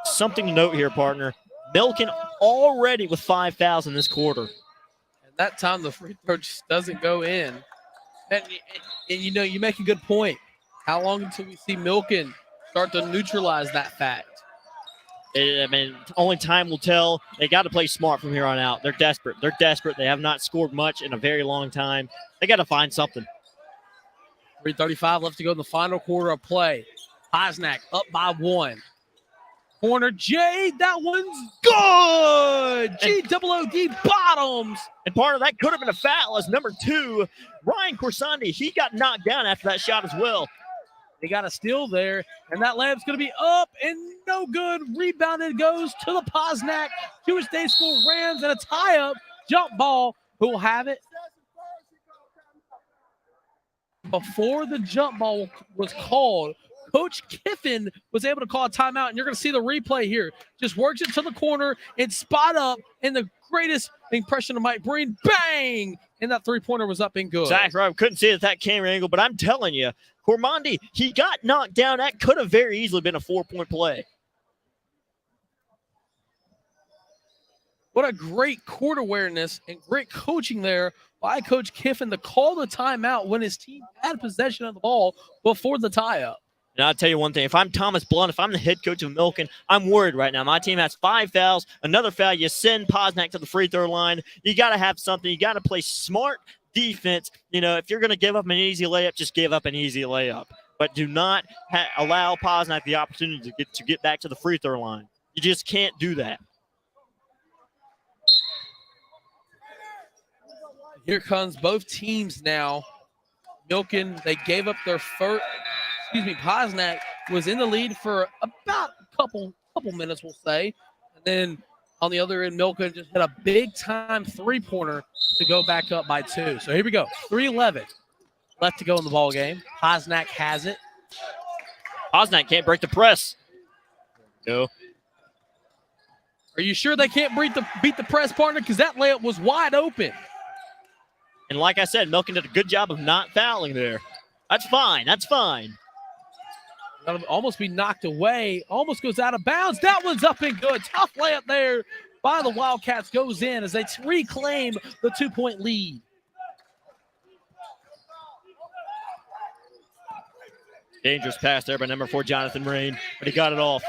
Something to note here, partner. Milken already with 5 fouls in this quarter. And that time the free throw just doesn't go in. And you know, you make a good point. How long until we see Milken start to neutralize that fact? I mean, only time will tell. They got to play smart from here on out. They're desperate. They're desperate. They have not scored much in a very long time. They got to find something. 3:35 left to go in the final quarter of play. Posnack up by 1. Corner J, that one's good. G-double-O-D bottoms. And part of that could have been a foul as number 2, Ryan Corsandi, he got knocked down after that shot as well. They got a steal there, and that layup's going to be up and no good. Rebounded goes to the Posnack Jewish Day School Rams, and a tie-up jump ball. Who will have it? Before the jump ball was called, Coach Kiffin was able to call a timeout, and you're going to see the replay here. Just works it to the corner and spot up, and the greatest impression of Mike Breen, bang! And that three-pointer was up and good. Exactly right. Couldn't see it at that camera angle, but I'm telling you, Cormandi, he got knocked down. That could have very easily been a 4-point play. What a great court awareness and great coaching there by Coach Kiffin to call the timeout when his team had possession of the ball before the tie-up. And I'll tell you one thing. If I'm Thomas Blunt, if I'm the head coach of Milken, I'm worried right now. My team has 5 fouls. Another foul. You send Posnack to the free throw line. You got to have something. You got to play smart defense. You know, if you're going to give up an easy layup, just give up an easy layup. But do not allow Posnack the opportunity to get back to the free throw line. You just can't do that. Here comes both teams now. Milken, they gave up their first. Posnack was in the lead for about a couple minutes, we'll say. And then on the other end, Milken just hit a big-time three-pointer to go back up by 2. So here we go. 3:11 left to go in the ball game. Posnack has it. Posnack can't break the press. No. Are you sure they can't beat the press, partner? Because that layup was wide open. And like I said, Milken did a good job of not fouling there. That's fine. That's fine. That'll almost be knocked away. Almost goes out of bounds. That one's up and good. Tough layup there by the Wildcats. Goes in as they reclaim the 2-point lead. Dangerous pass there by number 4, Jonathan Rain, but he got it off.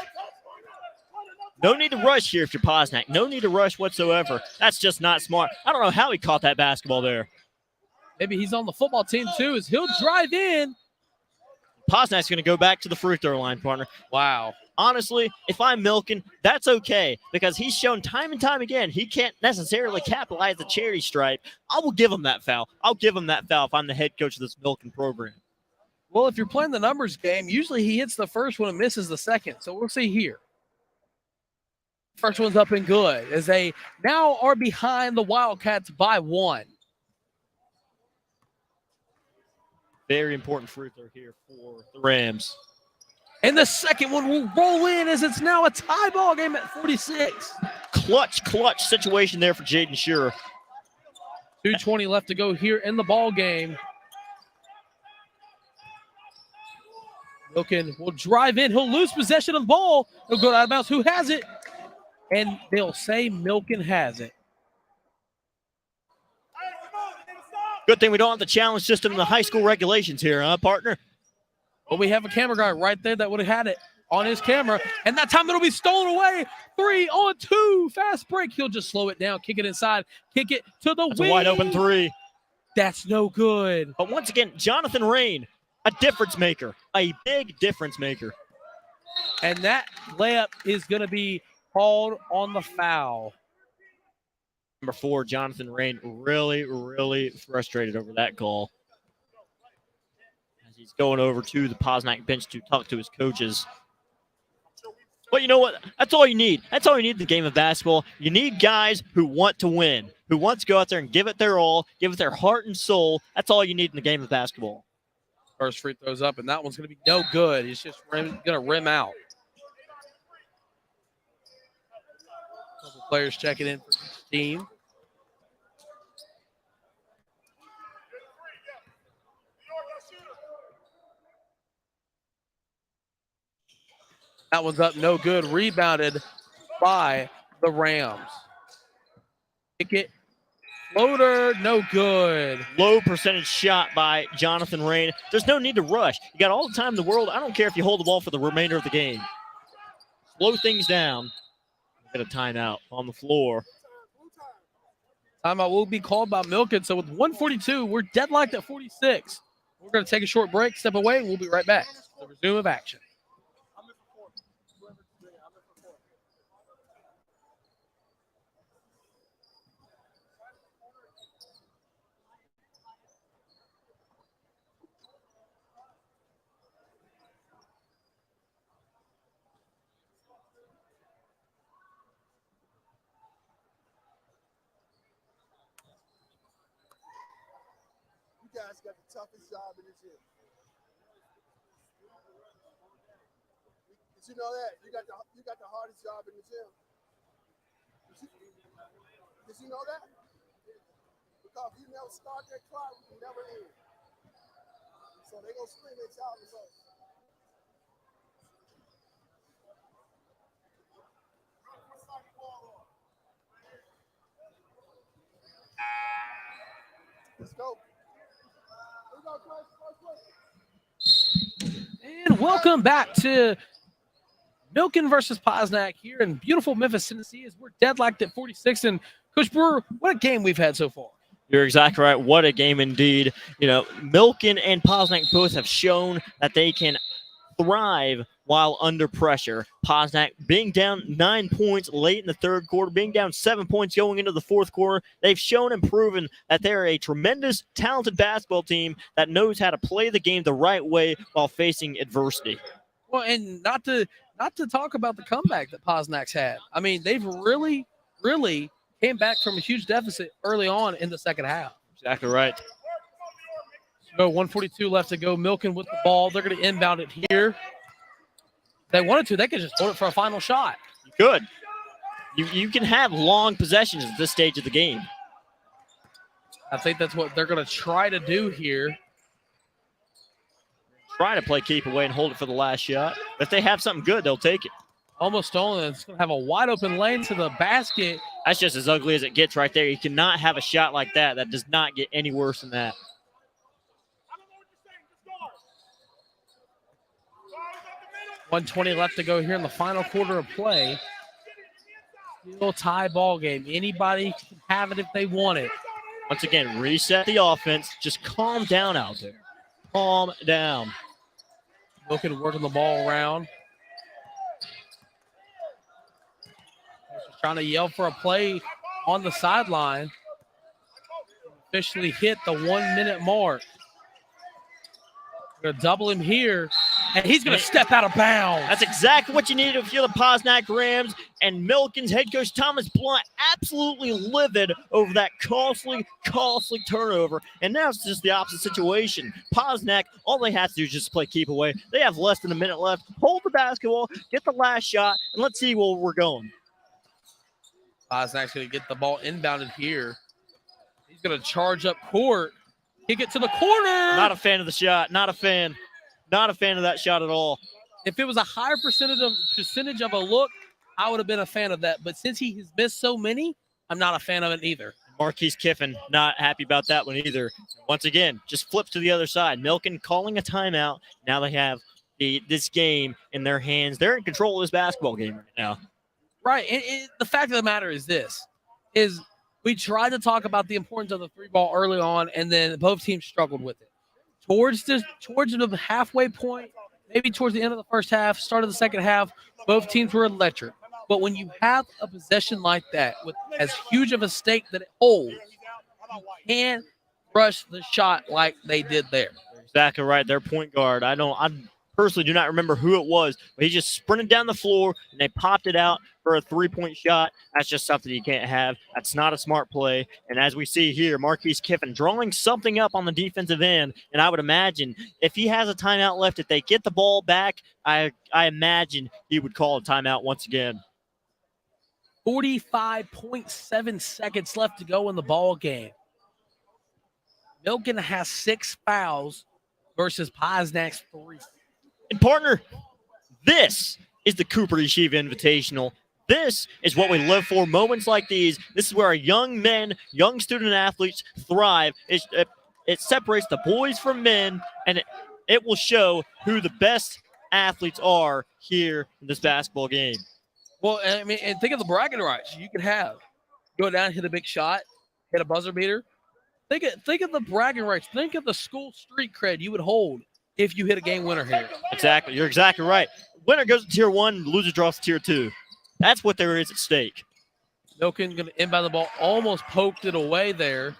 No need to rush here if you're Posnack. No need to rush whatsoever. That's just not smart. I don't know how he caught that basketball there. Maybe he's on the football team too, as he'll drive in. Posnack's going to go back to the free throw line, partner. Wow. Honestly, if I'm Milken, that's okay because he's shown time and time again he can't necessarily capitalize the charity stripe. I will give him that foul. I'll give him that foul if I'm the head coach of this Milken program. Well, if you're playing the numbers game, usually he hits the first one and misses the second. So we'll see here. First one's up and good as they now are behind the Wildcats by 1. Very important free throw here for the Rams. And the second one will roll in as it's now a tie ball game at 46. Clutch situation there for Jaden Shearer. 2:20 left to go here in the ball game. Milken will drive in. He'll lose possession of the ball. He'll go out of bounds. Who has it? And they'll say Milken has it. Good thing we don't have the challenge system in the high school regulations here, huh, partner? But we have a camera guy right there that would have had it on his camera. And that time it'll be stolen away. 3-on-2. Fast break. He'll just slow it down. Kick it inside. Kick it to the wing. A wide open 3. That's no good. But once again, Jonathan Rain, a difference maker. A big difference maker. And that layup is going to be called on the foul. Number 4, Jonathan Rain, really frustrated over that call. As he's going over to the Posnack bench to talk to his coaches. But you know what? That's all you need. That's all you need in the game of basketball. You need guys who want to win, who want to go out there and give it their all, give it their heart and soul. That's all you need in the game of basketball. First free throws up, and that one's going to be no good. He's just going to rim out. Couple players checking in for each team. That one's up, no good. Rebounded by the Rams. Kick it. Floater, no good. Low percentage shot by Jonathan Rain. There's no need to rush. You got all the time in the world. I don't care if you hold the ball for the remainder of the game. Slow things down. Get a timeout on the floor. Timeout will be called by Milken. So with 1:42, we're deadlocked at 46. We're going to take a short break, step away, and we'll be right back. The resume of action. You guys got the toughest job in the gym. Did you know that? You got the hardest job in the gym. Did you know that? Because if you never start that clock, you never end. So they're gonna scream at y'all results. Let's go. And welcome back to Milken versus Posnack here in beautiful Memphis, Tennessee, as we're deadlocked at 46. And Coach Brewer, what a game we've had so far. You're exactly right. What a game indeed. You know, Milken and Posnack both have shown that they can thrive while under pressure. Posnack being down 9 points late in the third quarter, being down 7 points going into the fourth quarter. They've shown and proven that they're a tremendous, talented basketball team that knows how to play the game the right way while facing adversity. Well, and not to talk about the comeback that Posnack's had. I mean, they've really came back from a huge deficit early on in the second half. Exactly right. So 1:42 left to go. Milken with the ball. They're going to inbound it here. If they wanted to, they could just hold it for a final shot. Good. You can have long possessions at this stage of the game. I think that's what they're going to try to do here. Try to play keep away and hold it for the last shot. If they have something good, they'll take it. Almost stolen. It's going to have a wide open lane to the basket. That's just as ugly as it gets right there. You cannot have a shot like that. That does not get any worse than that. 1:20 left to go here in the final quarter of play. Still tie ball game. Anybody can have it if they want it. Once again, reset the offense. Just calm down out there. Calm down. Looking, working the ball around. Just trying to yell for a play on the sideline. Officially hit the 1 minute mark. We're going to double him here. And he's going to step out of bounds. That's exactly what you needed if you're the Posnack Rams. And Milken's head coach Thomas Blunt absolutely livid over that costly turnover. And now it's just the opposite situation. Posnack, all they have to do is just play keep away. They have less than a minute left. Hold the basketball, get the last shot, and let's see where we're going. Posnack's going to get the ball inbounded here. He's going to charge up court. Kick it to the corner. Not a fan of the shot. Not a fan. Not a fan of that shot at all. If it was a higher percentage of a look, I would have been a fan of that. But since he has missed so many, I'm not a fan of it either. Marquise Kiffin not happy about that one either. Once again, just flips to the other side. Milken calling a timeout. Now they have this game in their hands. They're in control of this basketball game right now. Right. And the fact of the matter is this, is we tried to talk about the importance of the three ball early on, and then both teams struggled with it. Towards the halfway point, maybe towards the end of the first half, start of the second half, both teams were electric. But when you have a possession like that, with as huge of a stake that it holds, you can't rush the shot like they did there. Exactly right. Their point guard. I personally do not remember who it was, but he just sprinted down the floor and they popped it out for a three-point shot. That's just something you can't have. That's not a smart play. And as we see here, Marquise Kiffin drawing something up on the defensive end. And I would imagine if he has a timeout left, if they get the ball back, I imagine he would call a timeout once again. 45.7 seconds left to go in the ball game. Milken has 6 fouls versus Posnack's 3. And partner, this is the Cooper Yeshiva Invitational. This is what we live for. Moments like these. This is where our young men, young student athletes thrive. It separates the boys from men, and it will show who the best athletes are here in this basketball game. Well, I mean, and think of the bragging rights you could have. Go down, hit a big shot, hit a buzzer beater. Think of the bragging rights. Think of the school street cred you would hold if you hit a game winner here. Exactly. You're exactly right. Winner goes to tier 1, loser drops to tier 2. That's what there is at stake. Milken going to inbound the ball, almost poked it away there.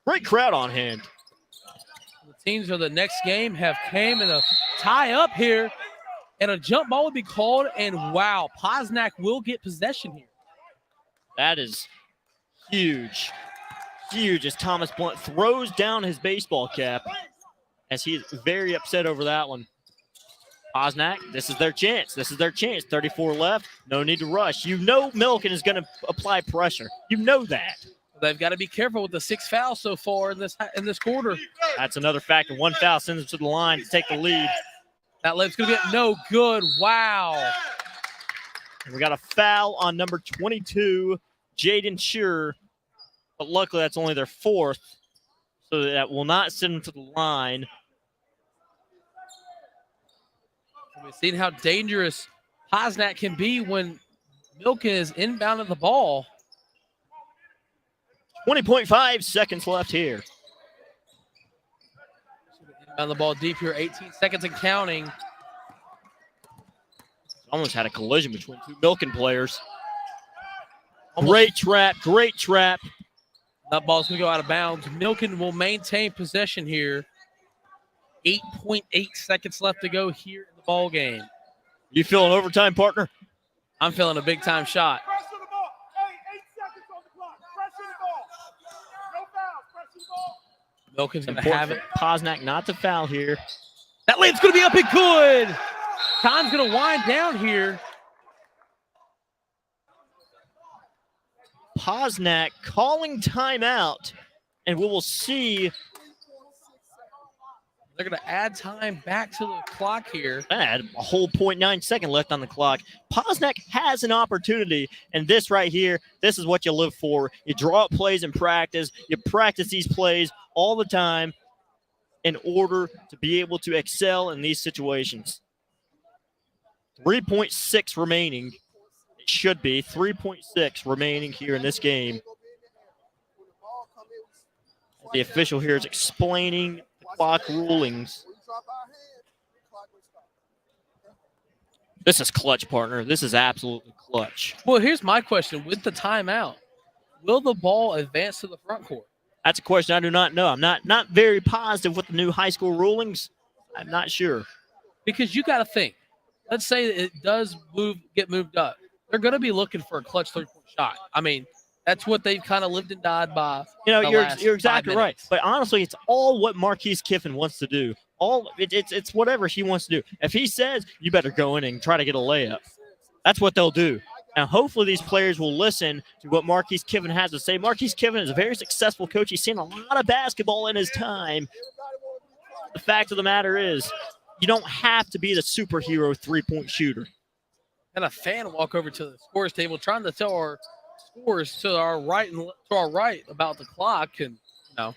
Great crowd on hand. The teams of the next game have came in a tie up here, and a jump ball would be called, and wow, Posnack will get possession here. That is huge. Huge as Thomas Blunt throws down his baseball cap as he is very upset over that one. Posnack, this is their chance. 34 left. No need to rush. You know Milken is going to apply pressure. You know that. They've got to be careful with the 6 fouls so far in this quarter. That's another factor. 1 foul sends them to the line to take the lead. That layup's going to get no good. Wow. And we got a foul on number 22, Jaden Shearer. But luckily, that's only their 4th, so that will not send them to the line. We've seen how dangerous Posnack can be when Milken is inbounding the ball. 20.5 seconds left here. Inbound the ball deep here, 18 seconds and counting. Almost had a collision between 2 Milken players. Great trap. That ball's going to go out of bounds. Milken will maintain possession here. 8.8 seconds left to go here in the ball game. You feeling overtime, partner? I'm feeling a big-time shot. Pressure the ball. Hey, 8 seconds on the clock. Pressure the ball. No fouls. Pressure the ball. Milken's going to have it. Posnack not to foul here. That layup's going to be up and good. Time's going to wind down here. Posnack calling timeout, and we will see. They're going to add time back to the clock here. Add a whole 0.9 second left on the clock. Posnack has an opportunity, and this right here, this is what you live for. You draw up plays in practice. You practice these plays all the time in order to be able to excel in these situations. 3.6 remaining. It should be 3.6 remaining here in this game. The official here is explaining the clock rulings. This is clutch, partner. This is absolutely clutch. Well, here's my question. With the timeout, will the ball advance to the front court? That's a question I do not know. I'm not very positive with the new high school rulings. I'm not sure. Because you got to think. Let's say it does get moved up. They're going to be looking for a clutch 3-point shot. I mean, that's what they've kind of lived and died by. You know, you're exactly right. But honestly, it's all what Marquise Kiffin wants to do. It's whatever he wants to do. If he says you better go in and try to get a layup, that's what they'll do. Now, hopefully these players will listen to what Marquise Kiffin has to say. Marquise Kiffin is a very successful coach. He's seen a lot of basketball in his time. The fact of the matter is, you don't have to be the superhero 3-point shooter. And a fan walk over to the scores table trying to tell our scores to our right about the clock, and and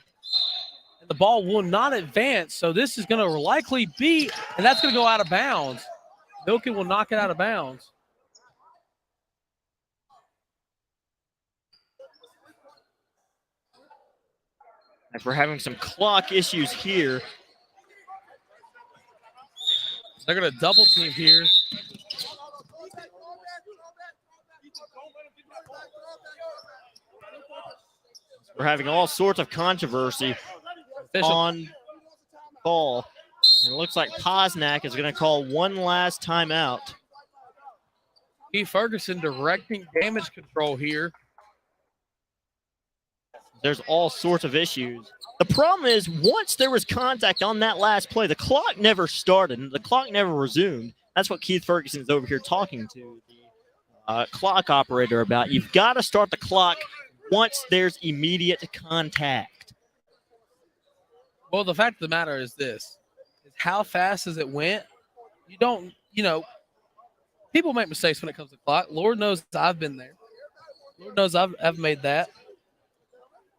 the ball will not advance. So this is going to likely be, and that's going to go out of bounds. Milken will knock it out of bounds. As we're having some clock issues here. They're going to double team here. We're having all sorts of controversy on ball. And it looks like Posnack is going to call one last timeout. Keith Ferguson directing damage control here. There's all sorts of issues. The problem is, once there was contact on that last play, the clock never started and the clock never resumed. That's what Keith Ferguson is over here talking to the clock operator about. You've got to start the clock once there's immediate contact. Well, the fact of the matter is this, is how fast as it went. You don't, people make mistakes when it comes to clock. Lord knows I've been there. Lord knows I've made that.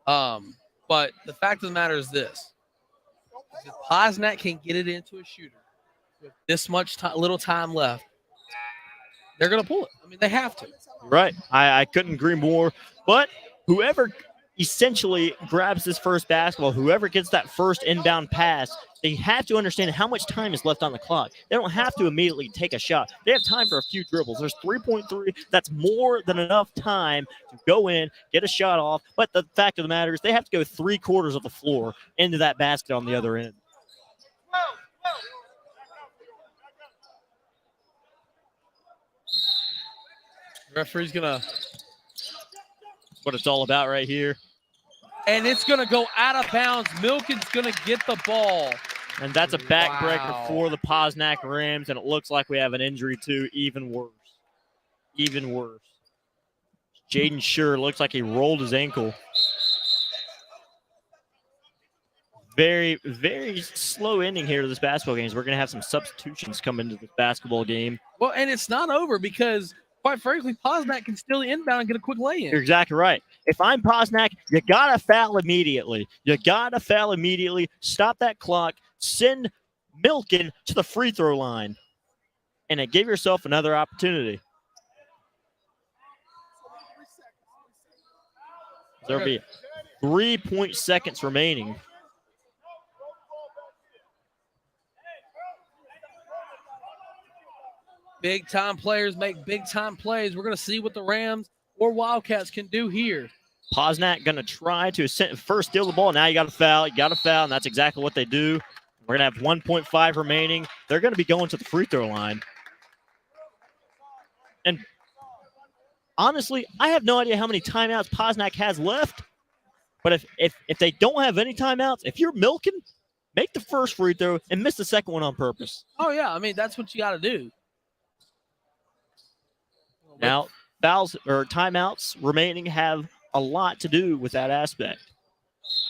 But the fact of the matter is this: if Posnack can get it into a shooter with this much little time left, they're going to pull it. I mean, they have to. Right. I couldn't agree more. But whoever essentially grabs this first basketball, whoever gets that first inbound pass, they have to understand how much time is left on the clock. They don't have to immediately take a shot. They have time for a few dribbles. There's 3.3. That's more than enough time to go in, get a shot off. But the fact of the matter is they have to go 3/4 of the floor into that basket on the other end. The referee's going to. That's what it's all about right here. And it's going to go out of bounds. Milken's going to get the ball. And that's a backbreaker Wow. for the Posnack Rams, and it looks like we have an injury too. Even worse. Even worse. Jaden Sure looks like he rolled his ankle. Very, very slow ending here to this basketball game. We're going to have some substitutions come into this basketball game. Well, and it's not over because, quite frankly, Posnack can still inbound and get a quick lay-in. You're exactly right. If I'm Posnack, you got to foul immediately. You got to foul immediately. Stop that clock. Send Milken to the free throw line. And then give yourself another opportunity. There'll be 3 seconds remaining. Big-time players make big-time plays. We're going to see what the Rams or Wildcats can do here. Posnack going to try to first steal the ball. Now you got to foul. You got to foul, and that's exactly what they do. We're going to have 1.5 remaining. They're going to be going to the free throw line. And honestly, I have no idea how many timeouts Posnack has left. But if they don't have any timeouts, if you're Milken, make the first free throw and miss the second one on purpose. Oh, yeah. I mean, that's what you got to do. Now, fouls or timeouts remaining have a lot to do with that aspect.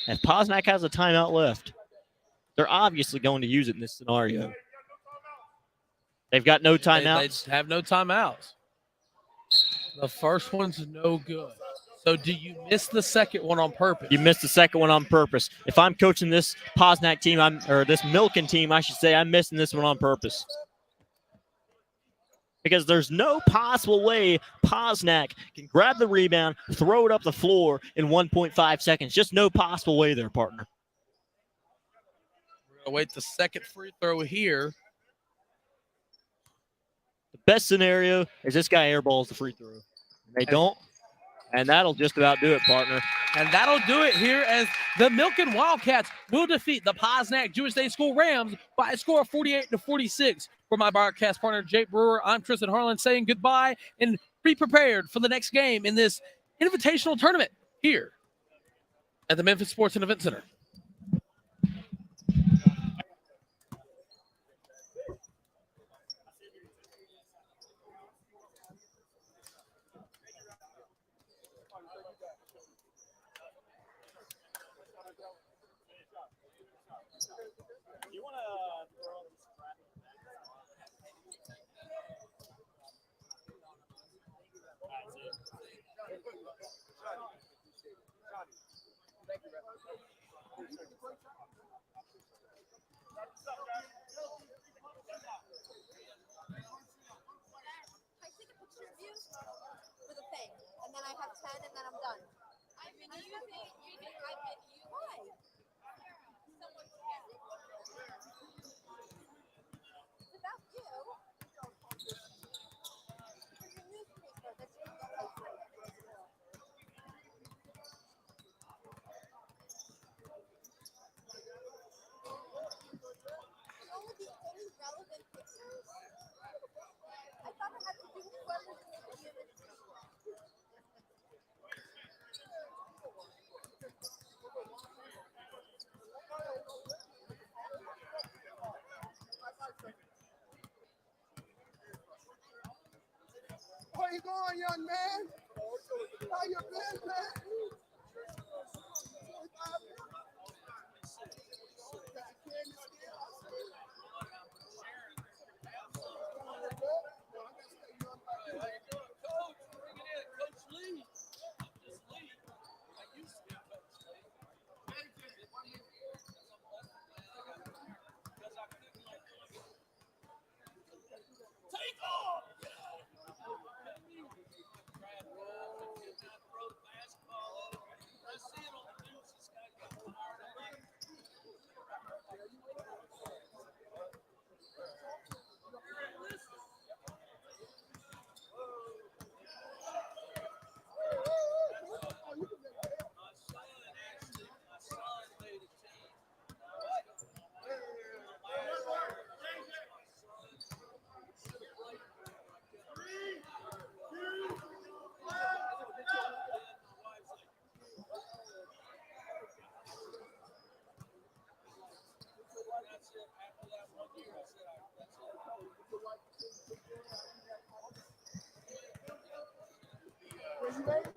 If Posnack has a timeout left, they're obviously going to use it in this scenario. They've got no timeouts. They have no timeouts. The first one's no good. So do you miss the second one on purpose? You missed the second one on purpose. If I'm coaching this Posnack team, or this Milken team, I should say, I'm missing this one on purpose. Because there's no possible way Posnack can grab the rebound, throw it up the floor in 1.5 seconds. Just no possible way there, partner. We're going to wait the second free throw here. The best scenario is this guy airballs the free throw. They don't, and that'll just about do it, partner. And that'll do it here as the Milken Wildcats will defeat the Posnack Jewish Day School Rams by a score of 48-46. For my broadcast partner, Jake Brewer, I'm Tristan Harlan saying goodbye and be prepared for the next game in this invitational tournament here at the Memphis Sports and Event Center. I take a picture of you with a thing, and then I have 10, and then I'm done. I've been using why? It's about you. It's a newspaper that's going, young man? How you been, man? You ready?